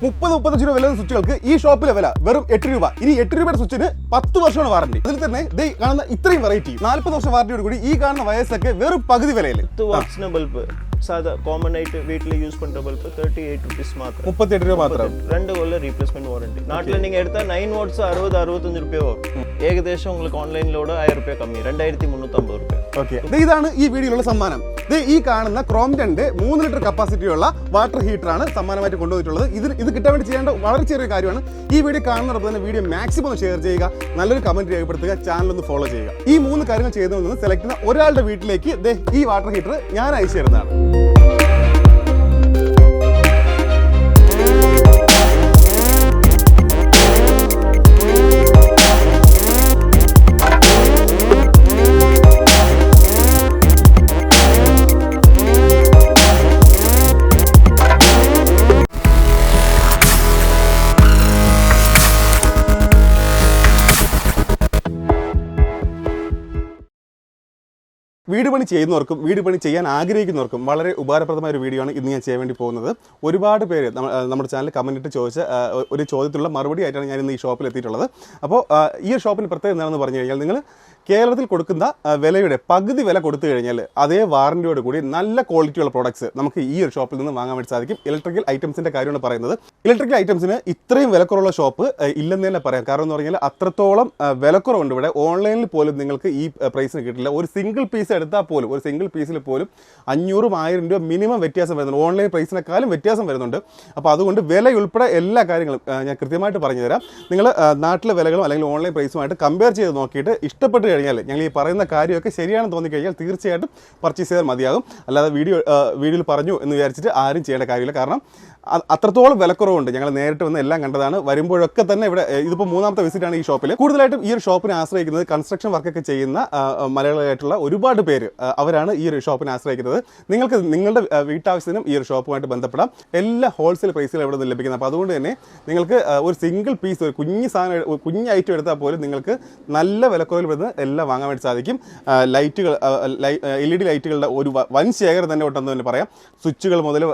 30-35 രൂപ വില സ്വിച്ചുകൾക്ക് ഈ ഷോപ്പിലെ വില വെറും 8 രൂപ. ഇനി 8 രൂപയുടെ സ്വിച്ചിന് 10 വർഷമാണ് വാറണ്ടി. അതിൽ തന്നെ ദേ കാണുന്ന ഇത്രയും വെറൈറ്റി 40 വർഷം വാറന്റിയോട് കൂടി ഈ കാണുന്ന വയസ്സൊക്കെ വെറും പകുതി വിലയിൽ. 10 വാട്ട്സിന് ബൾബ് സാധാ കോമൺ ആയിട്ട് വീട്ടിൽ യൂസ് പண்ற ബൾബ് 38 റുപ്പീസ് മാത്രം. 38 രൂപ മാത്രം. 2 കൊല്ലം റീപ്ലേസ്മെന്റ് വാറണ്ടി. നാട്ടിൽ നിങ്ങൾ എടുത്താൽ 9 വാട്ട്സ് 60-65 രൂപ വരും. ഏകദേശം உங்களுக்கு ഓൺലൈനിലൂടെ 1000 രൂപ കമ്മി 2350 രൂപ. ഓക്കെ, ഇതാണ് ഈ വീഡിയോയിലുള്ള സമ്മാനം. ഈ കാണുന്ന ക്രോംപ്ടന്റെ 3 ലിറ്റർ കപ്പാസിറ്റിയുള്ള വാട്ടർ ഹീറ്റർ ആണ് സമ്മാനമായിട്ട് കൊണ്ടുവന്നിട്ടുള്ളത്. ഇത് കിട്ടാൻ വേണ്ടി ചെയ്യേണ്ട വളരെ ചെറിയ കാര്യമാണ്. ഈ വീഡിയോ കാണുന്നതോടൊപ്പം തന്നെ വീഡിയോ മാക്സിമം ഒന്ന് ഷെയർ ചെയ്യുക, നല്ലൊരു കമന്റ് രേഖപ്പെടുത്തുക, ചാനൽ ഒന്ന് ഫോളോ ചെയ്യുക. ഈ 3 കാര്യങ്ങൾ ചെയ്തതിൽ നിന്ന് സെലക്ട് ചെയ്യുന്ന ഒരാളുടെ വീട്ടിലേക്ക് ഈ വാട്ടർ ഹീറ്റർ ഞാൻ അയച്ചു തരുന്നതാണ്. വീട് പണി ചെയ്യുന്നവർക്കും വീട് പണി ചെയ്യാൻ ആഗ്രഹിക്കുന്നവർക്കും വളരെ ഉപകാരപ്രദമായ ഒരു വീഡിയോ ആണ് ഇന്ന് ഞാൻ ചെയ്യാൻ വേണ്ടി പോകുന്നത്. ഒരുപാട് പേര് നമ്മുടെ ചാനൽ കമന്റ് ഇട്ട് ചോദിച്ച ഒരു ചോദ്യത്തിലുള്ള മറുപടി ആയിട്ടാണ് ഞാൻ ഇന്ന് ഈ ഷോപ്പിൽ എത്തിയിട്ടുള്ളത്. അപ്പോൾ ഈ ഷോപ്പിന് പ്രത്യേകത എന്താണെന്ന് പറഞ്ഞു കഴിഞ്ഞാൽ, നിങ്ങൾ കേരളത്തിൽ കൊടുക്കുന്ന വിലയുടെ പകുതി വില കൊടുത്തു കഴിഞ്ഞാൽ അതേ വാറന്റിയോട് കൂടി നല്ല ക്വാളിറ്റിയുള്ള പ്രോഡക്ട്സ് നമുക്ക് ഈ ഒരു ഷോപ്പിൽ നിന്ന് വാങ്ങാൻ വേണ്ടി സാധിക്കും. ഇലക്ട്രിക്കൽ ഐറ്റംസിൻ്റെ കാര്യമാണ് പറയുന്നത്. ഇലക്ട്രിക്കൽ ഐറ്റംസിന് ഇത്രയും വിലക്കുറവുള്ള ഷോപ്പ് ഇല്ലെന്ന് തന്നെ പറയാം. കാരണം എന്ന് പറഞ്ഞാൽ അത്രത്തോളം വിലക്കുറവുണ്ട് ഇവിടെ. ഓൺലൈനിൽ പോലും നിങ്ങൾക്ക് ഈ പ്രൈസിന് കിട്ടില്ല. ഒരു സിംഗിൾ പീസ് എടുത്താൽ പോലും, ഒരു സിംഗിൾ പീസിൽ പോലും 500-1000 രൂപ മിനിമം വ്യത്യാസം വരുന്നുണ്ട്. ഓൺലൈൻ പ്രൈസിനേക്കാളും വ്യത്യാസം വരുന്നുണ്ട്. അപ്പോൾ അതുകൊണ്ട് വിലയുൾപ്പെടെ എല്ലാ കാര്യങ്ങളും ഞാൻ കൃത്യമായിട്ട് പറഞ്ഞു തരാം. നിങ്ങൾ നാട്ടിലെ വിലകളും അല്ലെങ്കിൽ ഓൺലൈൻ പ്രൈസുമായിട്ട് കമ്പയർ ചെയ്ത് നോക്കിയിട്ട് ഇഷ്ടപ്പെട്ട് കഴിഞ്ഞാൽ, ഞങ്ങൾ ഈ പറയുന്ന കാര്യമൊക്കെ ശരിയാണെന്ന് തോന്നിക്കഴിഞ്ഞാൽ തീർച്ചയായിട്ടും പർച്ചേസ് ചെയ്താൽ മതിയാകും. അല്ലാതെ വീഡിയോയിൽ പറഞ്ഞു എന്ന് വിചാരിച്ചിട്ട് ആരും ചെയ്യേണ്ട കാര്യമില്ല. കാരണം അത്രത്തോളം വിലക്കുറവുണ്ട്. ഞങ്ങൾ നേരിട്ട് വന്ന് എല്ലാം കണ്ടതാണ്. വരുമ്പോഴൊക്കെ തന്നെ ഇവിടെ ഇതിപ്പോൾ 3ാമത്തെ വിസിറ്റാണ് ഈ ഷോപ്പിൽ. കൂടുതലായിട്ടും ഈ ഒരു ഷോപ്പിനെ ആശ്രയിക്കുന്നത് കൺസ്ട്രക്ഷൻ വർക്കൊക്കെ ചെയ്യുന്ന മലയാളികളായിട്ടുള്ള ഒരുപാട് പേര് അവരാണ് ഈ ഒരു ഷോപ്പിനെ ആശ്രയിക്കുന്നത്. നിങ്ങൾക്ക് നിങ്ങളുടെ വീട്ടാവശ്യത്തിനും ഈ ഒരു ഷോപ്പുമായിട്ട് ബന്ധപ്പെടാം. എല്ലാ ഹോൾസെയിൽ പ്രൈസിൽ ഇവിടെ നിന്ന് ലഭിക്കുന്നത്. അപ്പോൾ അതുകൊണ്ട് തന്നെ നിങ്ങൾക്ക് ഒരു സിംഗിൾ പീസ്, ഒരു കുഞ്ഞ് സാധനം, കുഞ്ഞ് ഐറ്റം എടുത്താൽ പോലും നിങ്ങൾക്ക് നല്ല വിലക്കുറവിൽ വരുന്ന എല്ലാം വാങ്ങാൻ വേണ്ടി സാധിക്കും. ലൈറ്റുകൾ, LED ലൈറ്റുകളുടെ ഒരു വൻ ശേഖരം തന്നെ ഉണ്ടെന്ന് തന്നെ പറയാം. സ്വിച്ചുകൾ മുതൽ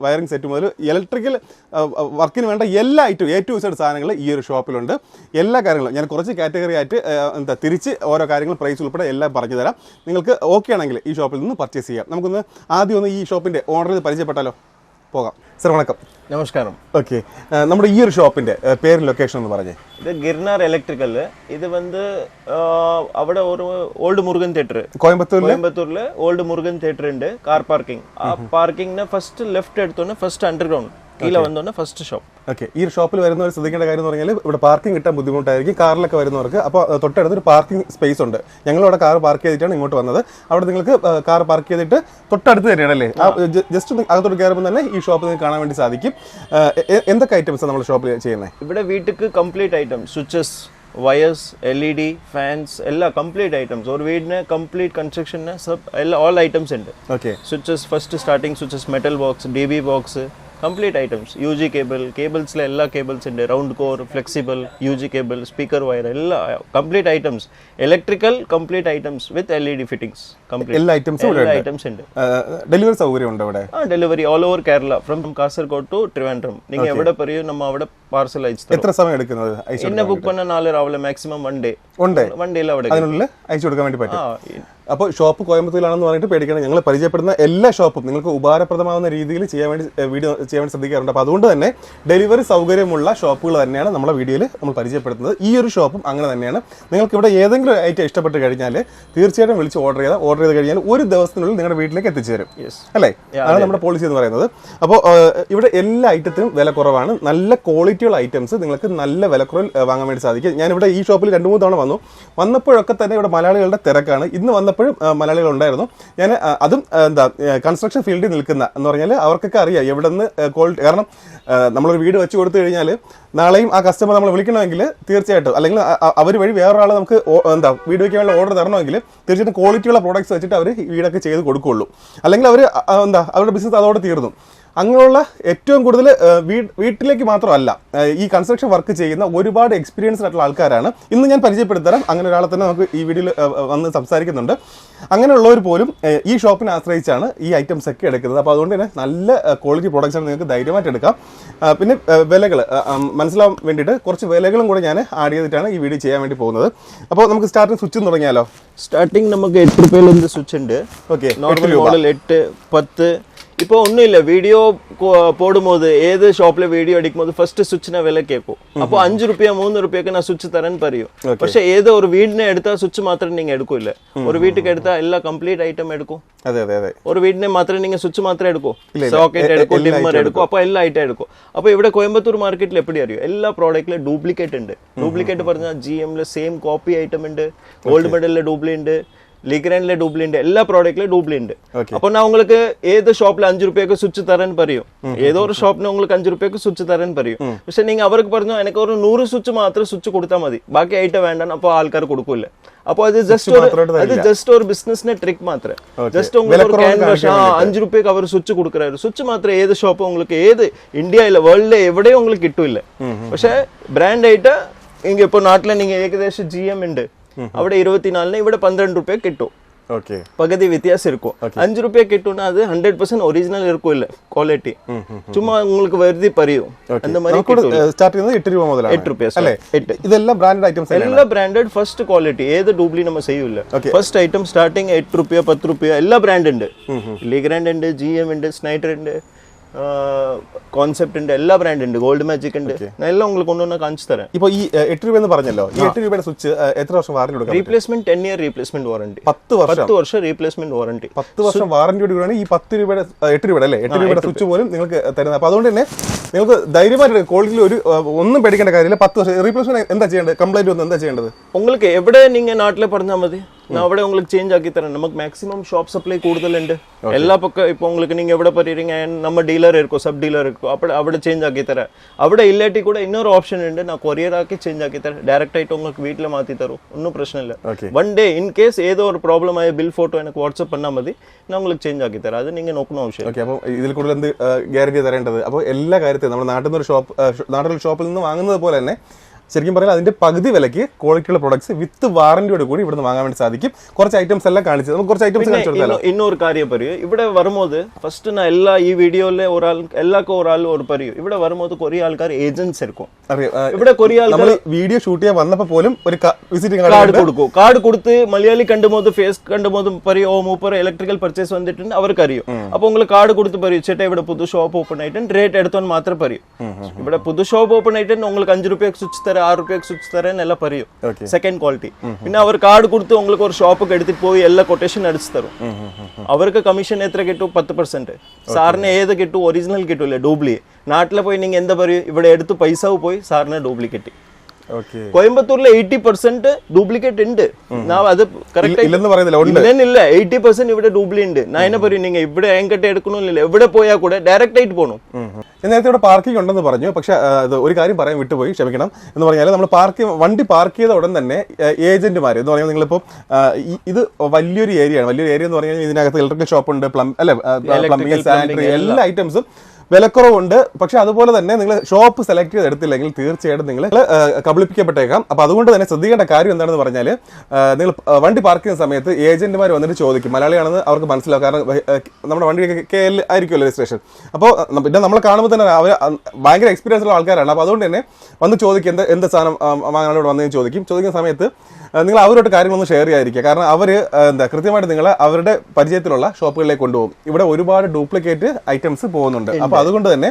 വയറിംഗ് സെറ്റ് മുതൽ ഇലക്ട്രിക്കൽ വർക്കിന് വേണ്ട എല്ലാ ഐറ്റവും A to Z സാധനങ്ങൾ ഈ ഒരു ഷോപ്പിലുണ്ട്. എല്ലാ കാര്യങ്ങളും ഞാൻ കുറച്ച് കാറ്റഗറി ആയിട്ട് തിരിച്ച് ഓരോ കാര്യങ്ങൾ പ്രൈസ് ഉൾപ്പെടെ എല്ലാം പറഞ്ഞു തരാം. നിങ്ങൾക്ക് ഓക്കെ ആണെങ്കിൽ ഈ ഷോപ്പിൽ നിന്ന് പർച്ചേസ് ചെയ്യാം. നമുക്കൊന്ന് ആദ്യം ഒന്ന് ഈ ഷോപ്പിൻ്റെ ഓണർ ചെയ്ത് പരിചയപ്പെട്ടാലോ? പോകാം. സർ വണക്കം. നമസ്കാരം. ഓക്കെ, നമ്മുടെ ഈ ഒരു ഷോപ്പിന്റെ പേരും ലൊക്കേഷൻ ഒന്ന് പറഞ്ഞേ. ഇത് ഗിർനാർ ഇലക്ട്രിക്കൽ. ഇത് അവിടെ ഒരു ഓൾഡ് മുരുകൻ തിയേറ്റർ കോയമ്പത്തൂരില് ഓൾഡ് മുരുകൻ തിയേറ്റർ ഉണ്ട്. Car parking. ആ പാർക്കിംഗിന് ഫസ്റ്റ് ലെഫ്റ്റ് എടുത്തോണ്ട് ഫസ്റ്റ് അണ്ടർഗ്രൗണ്ട് കീഴ വന്നോണ്ട് ഫസ്റ്റ് ഷോപ്പ്. ഓക്കെ, ഈ ഒരു ഷോപ്പിൽ വരുന്നവർ ശ്രദ്ധിക്കേണ്ട കാര്യം എന്ന് പറഞ്ഞാൽ ഇവിടെ പാർക്കിംഗ് കിട്ടാൻ ബുദ്ധിമുട്ടായിരിക്കും കാറിലൊക്കെ വരുന്നവർക്ക്. അപ്പോൾ തൊട്ടടുത്തൊരു പാർക്കിംഗ് സ്പേസ് ഉണ്ട്. ഞങ്ങളിവിടെ കാർ പാർക്ക് ചെയ്തിട്ടാണ് ഇങ്ങോട്ട് വന്നത്. അവിടെ നിങ്ങൾക്ക് കാർ പാർക്ക് ചെയ്തിട്ട് തൊട്ടടുത്ത് തന്നെയാണ് അല്ലേ? ജസ്റ്റ് അകത്തോട്ട് കയറുമ്പോൾ തന്നെ ഈ ഷോപ്പ് നിങ്ങൾക്ക് കാണാൻ വേണ്ടി സാധിക്കും. എന്തൊക്കെ ഐറ്റംസ് നമ്മൾ ഷോപ്പിൽ ചെയ്യുന്നത്? ഇവിടെ വീട്ടിക്ക് complete item, switches, wires, LED, fans, എല്ലാ കംപ്ലീറ്റ് ഐറ്റംസ്. ഒരു വീടിന് കംപ്ലീറ്റ് കൺസ്ട്രക്ഷന് ഓൾ ഐറ്റംസ് ഉണ്ട്. Okay, switches first starting switches, metal box, DB box, complete items. UG കേബിൾസിലെ എല്ലാ കേബിൾസ് ഉണ്ട്. Round core, flexible, UG cable, speaker wire, എല്ലാ complete items. Electrical complete items with LED fittings. എല്ലാ items ഉണ്ട്. Delivery സൗകര്യം ഉണ്ട് ഇവിടെ. Delivery all over Kerala, from Kasaragod to Trivandrum. നിങ്ങൾ എവിടെ പറയൂ നമ്മൾ അവിടെ പാർസൽ അയച്ചു. എത്ര സമയം എടുക്കുന്നത്? എന്നെ ബുക്ക് பண்ண 4 രാവിലെ മാക്സിമം 1 ഡേ അവിടെ അതിനുള്ളിൽ അയച്ചു കൊടുക്കാൻ വേണ്ടി പറ്റും. അപ്പോൾ ഷോപ്പ് കോയമ്പത്തൂരിലാണെന്ന് പറഞ്ഞിട്ട് പേടിക്കണം. ഞങ്ങൾ പരിചയപ്പെടുന്ന എല്ലാ ഷോപ്പും നിങ്ങൾക്ക് ഉപകാരപ്രദമാകുന്ന രീതിയിൽ ചെയ്യാൻ വേണ്ടി ശ്രദ്ധിക്കാറുണ്ട്. അപ്പോൾ അതുകൊണ്ട് തന്നെ ഡെലിവറി സൗകര്യമുള്ള ഷോപ്പുകൾ തന്നെയാണ് നമ്മുടെ വീഡിയോയിൽ നമ്മൾ പരിചയപ്പെടുത്തുന്നത്. ഈ ഒരു ഷോപ്പും അങ്ങനെ തന്നെയാണ്. നിങ്ങൾക്ക് ഇവിടെ ഏതെങ്കിലും ഐറ്റം ഇഷ്ടപ്പെട്ട് കഴിഞ്ഞാൽ തീർച്ചയായിട്ടും വിളിച്ച് ഓർഡർ ചെയ്ത് കഴിഞ്ഞാൽ ഒരു ദിവസത്തിനുള്ളിൽ നിങ്ങളുടെ വീട്ടിലേക്ക് എത്തിച്ചു തരും അല്ലേ? അതാണ് നമ്മുടെ പോളിസി എന്ന് പറയുന്നത്. അപ്പോൾ ഇവിടെ എല്ലാ ഐറ്റത്തിനും വില കുറവാണ്. നല്ല ക്വാളിറ്റിയുള്ള ഐറ്റംസ് നിങ്ങൾക്ക് നല്ല വിലക്കുറവിൽ വാങ്ങാൻ വേണ്ടി സാധിക്കും. ഞാനിവിടെ ഈ ഷോപ്പിൽ 2-3 തവണ വന്നപ്പോഴൊക്കെ തന്നെ ഇവിടെ മലയാളികളുടെ തിരക്കാണ്. ഇന്ന് വന്നപ്പോഴും മലയാളികൾ ഉണ്ടായിരുന്നു. ഞാൻ അതും കൺസ്ട്രക്ഷൻ ഫീൽഡിൽ നിൽക്കുന്ന എന്ന് പറഞ്ഞാൽ അവർക്കൊക്കെ അറിയാം എവിടെ നിന്ന് ക്വാളിറ്റി. കാരണം നമ്മളൊരു വീട് വെച്ച് കൊടുത്തു കഴിഞ്ഞാൽ നാളെയും ആ കസ്റ്റമർ നമ്മൾ വിളിക്കണമെങ്കിൽ തീർച്ചയായിട്ടും, അല്ലെങ്കിൽ അവർ വഴി വേറൊരാളെ നമുക്ക് വീട് വയ്ക്കാനുള്ള ഓർഡർ തരണമെങ്കിൽ തീർച്ചയായിട്ടും ക്വാളിറ്റിയുള്ള പ്രോഡക്ട്സ് വെച്ചിട്ട് അവർ വീടൊക്കെ ചെയ്ത് കൊടുക്കുകയുള്ളൂ. അല്ലെങ്കിൽ അവരുടെ ബിസിനസ് അതോടെ തീർന്നു. അങ്ങനെയുള്ള ഏറ്റവും കൂടുതൽ വീട്ടിലേക്ക് മാത്രമല്ല ഈ കൺസ്ട്രക്ഷൻ വർക്ക് ചെയ്യുന്ന ഒരുപാട് എക്സ്പീരിയൻസ്ഡ് ആയിട്ടുള്ള ആൾക്കാരാണ് ഇന്ന് ഞാൻ പരിചയപ്പെടുത്തരാം. അങ്ങനെ ഒരാളെ തന്നെ നമുക്ക് ഈ വീഡിയോയിൽ വന്ന് സംസാരിക്കുന്നുണ്ട്. അങ്ങനെയുള്ളവർ പോലും ഈ ഷോപ്പിനെ ആശ്രയിച്ചാണ് ഈ ഐറ്റംസ് ഒക്കെ എടുക്കുന്നത്. അപ്പോൾ അതുകൊണ്ട് തന്നെ നല്ല ക്വാളിറ്റി പ്രോഡക്റ്റ്സ് ആണ് നിങ്ങൾക്ക് ധൈര്യമായിട്ട് എടുക്കാം. പിന്നെ വിലകൾ മനസ്സിലാവാൻ വേണ്ടിയിട്ട് കുറച്ച് വിലകളും കൂടെ ഞാൻ ആഡ് ചെയ്തിട്ടാണ് ഈ വീഡിയോ ചെയ്യാൻ വേണ്ടി പോകുന്നത്. അപ്പോൾ നമുക്ക് സ്റ്റാർട്ടിങ് സ്വിച്ച് തുടങ്ങിയാലോ? സ്റ്റാർട്ടിങ് നമുക്ക് 8 രൂപയിലിருந்து സ്വിച്ച് ഉണ്ട്. Okay, normal model 8, 10. இப்போ ஒன்றும் இல்லை, வீடியோ போடும்போது ஏது ஷாப்ல வீடியோ அடிக்கும்போது ஃபர்ஸ்ட் சுவிட்ச்னா விலை கேட்கும். அப்போ 5 ரூபாய் 3 ரூபாய்க்கு நான் சுவிட்ச் தரேன்னு പറയും. പക്ഷേ ഏതോ ഒരു വീടിനെ എടുത്താൽ സ്വിച്ച് മാത്രം നിങ്ങൾ എടുക്കൂല്ല. ഒരു വീട്ടിലേക്ക് എടുത്താൽ എല്ലാ കംപ്ലീറ്റ് ഐറ്റം എടുക്കും. അതെ അതെ അതെ. ഒരു വീടിനെ മാത്രം നിങ്ങൾ സ്വിച്ച് മാത്രം എടുക്കും, സോക്കറ്റ് എടുക്കും, ഡിമ്മർ എടുക്കും, അപ്പോൾ എല്ലാ ഐറ്റം എടുക്കും. അപ്പോൾ ഇവിടെ കോയമ്പത്തൂർ മാർക്കറ്റിൽ എപ്പടി അറിയോ, എല്ലാ പ്രോഡക്റ്റിലെ ഡ്യൂപ്ലിക്കേറ്റ് ഉണ്ട്. ഡ്യൂപ്ലിക്കേറ്റ് പറഞ്ഞാൽ GMലെ സെയിം കോപ്പി ഐറ്റം ഉണ്ട്, ഗോൾഡ് മെഡലിലെ ഡ്യൂപ്ലി ഉണ്ട്, ലീഗ്രാൻഡിലെ ഡ്യൂപ്ലി ഉണ്ട്, എല്ലാ പ്രോഡക്റ്റിലും ഡ്യൂപ്ലി ഉണ്ട്. അപ്പൊ நான் உங்களுக்கு ഏത് ഷോപ്പിൽ 5 രൂപയ്ക്ക് സ്വിച്ച് തരാൻ പറയും, ഏതോ ഒരു ഷോപ്പിന് உங்களுக்கு 5 രൂപയ്ക്ക് സ്വിച്ച് തരാൻ പറയും. പക്ഷെ നിങ്ങൾ അവർക്ക് പറഞ്ഞു എനിക്ക് ഒരു 100 സ്വിച്ച് മാത്രം സ്വിച്ച് കൊടുത്താൽ മതി, ബാക്കി ഐറ്റം വേണ്ട, അപ്പോൾ ആൾക്കാർ കൊടുക്കൂല. അപ്പോൾ അത് ജസ്റ്റ് ഒരു ബിസിനസിന്റെ ട്രിക്ക് മാത്രം. ജസ്റ്റ് உங்களுக்கு ஒரு ക്യാൻവാസ് 5 രൂപയ്ക്ക് അവർ സ്വിച്ച് കൊടുക്കறாரு. സ്വിച്ച് മാത്രം ഏത് ഷോപ്പ് உங்களுக்கு ഏത് ഇന്ത്യയിലെ വേൾഡിലെ എവിടെയും உங்களுக்கு കിട്ടൂല. പക്ഷെ ബ്രാൻഡ് ആയിട്ട് ഇങ്ങ ഇപ്പോൾ നാട്ടിലെ നിങ്ങൾ ഏകദേശം GM ഉണ്ട്, അവിടെ 24 ഇവിടെ 12 രൂപ കിട്ടും. പകുതി വ്യത്യാസം இருக்கும். 5 രൂപ കിട്ടുന്ന അത് 100% ഒറിജിനൽ ഇരിക്കില്ല ക്വാളിറ്റി, ചുമ്മാ உங்களுக்கு വെറുതെ പറയും. அந்த மாதிரி സ്റ്റാർട്ട് ചെയ്യുന്നത് 8 രൂപ മുതലാണ്. 8 രൂപ അല്ലേ? ഇതെല്ലാം ബ്രാൻഡഡ് ഐറ്റംസ് ആണ്. എല്ലാ ബ്രാൻഡഡ് ഫസ്റ്റ് ക്വാളിറ്റി, ഏത് ഡ്യൂപ്ലി നമ്മൾ ചെയ്യൂല. ഫസ്റ്റ് ഐറ്റം സ്റ്റാർട്ടിങ് 8 രൂപ 10 രൂപ എല്ലാ ബ്രാൻഡ് ഉണ്ട്. ലീഗ്രാൻഡ് ഉണ്ട്, GM ഉണ്ട്, സ്നൈഡർ ഉണ്ട്, കോൺസെപ്റ്റ് ഉണ്ട്, എല്ലാ ബ്രാൻഡ് ഉണ്ട്, ഗോൾഡ് മാജിക് ഉണ്ട്. ഞാൻ എല്ലാം உங்களுக்கு ഒന്നൊന്ന് കാണിച്ചു തരാം. ഇപ്പോൾ ഈ 8 രൂപ എന്ന് പറഞ്ഞല്ലോ, ഈ 8 രൂപയുടെ സ്വിച്ച് എത്ര വർഷം വാറന്റി കൊടുക്കാം? Replacement 10 year replacement warranty. 10 വർഷം റീപ്ലേസ്മെന്റ് വാറന്റി. 10 വർഷം വാറന്റിയോട് കൂടിയാണ് ഈ 10 രൂപയുടെ 8 രൂപയുടെ അല്ലേ 8 രൂപയുടെ സ്വിച്ച് പോലും നിങ്ങൾക്ക് തരുന്നത്. അപ്പോൾ അതുകൊണ്ട് തന്നെ നിങ്ങൾക്ക് ധൈര്യമായിട്ട് ക്വാളിറ്റിയിൽ ഒരു ഒന്നും പേടിക്കേണ്ട കാര്യമില്ല. 10 വർഷം റീപ്ലേസ്മെന്റ് എന്താ ചെയ്യേണ്ടത്? കംപ്ലൈന്റ് ഒന്നും എന്താ ചെയ്യേണ്ടത്? உங்களுக்கு എവിടെ നിങ്ങൾ നാട്ടിലെ പറഞ്ഞാൽ മതി, நான் അവിടെ உங்களுக்கு சேஞ்ச் ஆக்கி தரேன். நமக்கு மேக்ஸிமம் ஷாப் சப்ளை കൂടുതൽ ഉണ്ട് എല്ലാ പക്കം. ഇപ്പോൾ உங்களுக்கு நீங்கள் എവിടെ പറയുறீங்க, நம்ம ഡീലർ இருக்கும், സബ് ഡീലർ இருக்கும், അപ്പോൾ അവിടെ ചേഞ്ച് ആക്കി തരാം. അവിടെ ഇല്ലാട്ടി കൂടെ ഇന്നൊരു ഓപ്ഷൻ ഉണ്ട്, நான் കൊറിയർ ആക്കി ചേഞ്ച് ആക്കി തരാം. ഡയറക്റ്റ് ആയിട്ട് உங்களுக்கு വീട്ടിൽ മാറ്റി തരും, ഒന്നും പ്രശ്നമില്ല. വൺ ഡേ ഇൻ കേസ് ഏതോ ഒരു പ്രോബ്ലം ആയ ബിൽ ഫോട്ടോ എനിക്ക് വാട്സ്ആപ്പ് பண்ணാൽ മതി, ഞാൻ உங்களுக்கு ചേഞ്ച് ആക്കി തരാം. അത് നിങ്ങൾ നോക്കുന്ന ആവശ്യം. ഓക്കെ, അപ്പോൾ ഇതിൽ കൂടുതൽ എന്ത് ഗ്യാരണ്ടി തരേണ്ടത്? അപ്പോൾ എല്ലാ കാര്യത്തിലും നമ്മുടെ നാട്ടിൽ നിന്ന് ഷോപ്പിൽ നിന്ന് വാങ്ങുന്നത് പോലെ തന്നെ ശരിക്കും പറഞ്ഞാൽ അതിന്റെ പകുതി വിലയ്ക്ക് ക്വാളിറ്റിയുള്ള പ്രോഡക്ട്സ് വിത്ത് വാറന്റിയോട് കൂടി ഇവിടെ നിന്ന് വാങ്ങാൻ വേണ്ടി സാധിക്കും. കുറച്ച് ഐറ്റംസ് എല്ലാം കാണിച്ചു, നമുക്ക് കുറച്ച് ഐറ്റംസ് കാണിച്ചു കൊടുത്താലോ? இன்னொரு காரியம் പറയൂ, ഇവിടെ വരുമ്പോൾ ഫസ്റ്റ് நான் എല്ലാ ഈ വീഡിയോയിലെ എല്ലാവർക്കും ഒരാൾ ഒരു പറയൂ, ഇവിടെ വരുമ്പോൾ കുറേ ആൾക്കാർ ഏജന്റ്സ് இருக்கும். ഇവിടെ കുറേ ആൾക്കാർ വീഡിയോ ഷൂട്ട് ചെയ്യാൻ വന്നപ്പോൾ പോലും ഒരു വിസിറ്റിംഗ് കാർഡ് കൊടുക്കും. കാർഡ് കൊടുത്ത് മലയാളി കണ്ടുപോകും, ഫേസ് കണ്ടുപോകും, പറയും ഓ മൂപ്പർ ഇലക്ട്രിക്കൽ പർച്ചേസ് വന്നിട്ടുണ്ട്, അവർക്ക് അറിയും. അപ്പോൾ உங்களுக்கு കാർഡ് കൊടുത്ത് പറയും ചേട്ടാ ഇവിടെ പുതു ഷോപ്പ് ഓപ്പൺ ആയിട്ടുണ്ട്, റേറ്റ് എടുത്തോന്ന് മാത്രം പറയും. ഇവിടെ പുതു ഷോപ്പ് ഓപ്പൺ ആയിട്ടുണ്ട്, உங்களுக்கு 5 രൂപയ്ക്ക് സ്വിച്ച് തരാം, 6 രൂപയ്ക്ക് സ്വിച്ച് തരാൻ എല്ലാം പറയും. Second quality. പിന്നെ അവർ കാർഡ് കൊടുത്ത് உங்களுக்கு ഒരു ഷോപ്പൊക്കെ എടുത്തിട്ട് പോയി എല്ലാ കൊട്ടേഷൻ അടിച്ചു തരും. അവർക്ക് കമ്മീഷൻ എത്ര കിട്ടും? 10%. സാറിന് ഏത് കിട്ടും? ഒറിജിനൽ കിട്ടൂല്ലേ, ഡ്യൂപ്ലി. നാട്ടിലെ പോയി നിങ്ങൾ എന്താ പറയും, ഇവിടെ എടുത്ത് പൈസ പോയി സാറിന് ഡ്യൂപ്ലിക്കേറ്റ്. കോയമ്പത്തൂരിലെ 80% ഡ്യൂപ്ലിക്കേറ്റ് ഉണ്ട്. അത് ഇല്ല, 80% ഇവിടെ ഡ്യൂപ്ലി ഉണ്ട്. ഞാൻ എന്നെ പറയും, നിങ്ങൾ ഇവിടെ ഏങ്കട്ടെ എടുക്കണമെന്നില്ല, എവിടെ പോയാൽ കൂടെ ഡയറക്റ്റ് ആയിട്ട് പോകണം. നേരത്തെ ഇവിടെ പാർക്കിംഗ് ഉണ്ടെന്ന് പറഞ്ഞു, പക്ഷേ ഒരു കാര്യം പറയാൻ വിട്ടുപോയി, ക്ഷമിക്കണം. എന്ന് പറഞ്ഞാൽ നമ്മൾ വണ്ടി പാർക്ക് ചെയ്ത ഉടൻ തന്നെ ഏജന്റുമാർ എന്ന് പറയുമ്പോൾ നിങ്ങളിപ്പോൾ ഇത് വലിയൊരു ഏരിയ എന്ന് പറഞ്ഞാൽ ഇതിനകത്ത് ഇലക്ട്രിക്കൽ ഷോപ്പ് ഉണ്ട്, പ്ലംബിംഗ്, സാനിറ്ററി എല്ലാ ഐറ്റംസും വിലക്കുറവുണ്ട്. പക്ഷെ അതുപോലെ തന്നെ നിങ്ങൾ ഷോപ്പ് സെലക്ട് ചെയ്ത് എടുത്തില്ലെങ്കിൽ തീർച്ചയായിട്ടും നിങ്ങൾ കബളിപ്പിക്കപ്പെട്ടേക്കാം. അപ്പോൾ അതുകൊണ്ട് തന്നെ ശ്രദ്ധിക്കേണ്ട കാര്യം എന്താണെന്ന് പറഞ്ഞാൽ, നിങ്ങൾ വണ്ടി പാർക്ക് ചെയ്യുന്ന സമയത്ത് ഏജന്റുമാർ വന്നിട്ട് ചോദിക്കും, മലയാളിയാണെന്ന് അവർക്ക് മനസ്സിലാവും, കാരണം നമ്മുടെ വണ്ടി KL ആയിരിക്കുമല്ലോ രജിസ്ട്രേഷൻ. അപ്പോൾ പിന്നെ നമ്മളെ കാണുമ്പോൾ തന്നെ അവർ ഭയങ്കര എക്സ്പീരിയൻസ് ഉള്ള ആൾക്കാരാണ്. അപ്പോൾ അതുകൊണ്ട് തന്നെ വന്ന് ചോദിക്കും, എന്ത് സാധനം വാങ്ങാനോട് വന്നതെന്ന് ചോദിക്കുന്ന സമയത്ത് നിങ്ങൾ അവരോട് കാര്യങ്ങളൊന്നും ഷെയർ ചെയ്യാതിരിക്കുക. കാരണം അവർ കൃത്യമായിട്ട് നിങ്ങളെ അവരുടെ പരിചയത്തിലുള്ള ഷോപ്പുകളിലേക്ക് കൊണ്ടുപോകും. ഇവിടെ ഒരുപാട് ഡ്യൂപ്ലിക്കേറ്റ് ഐറ്റംസ് പോകുന്നുണ്ട്. അപ്പോൾ അതുകൊണ്ട് തന്നെ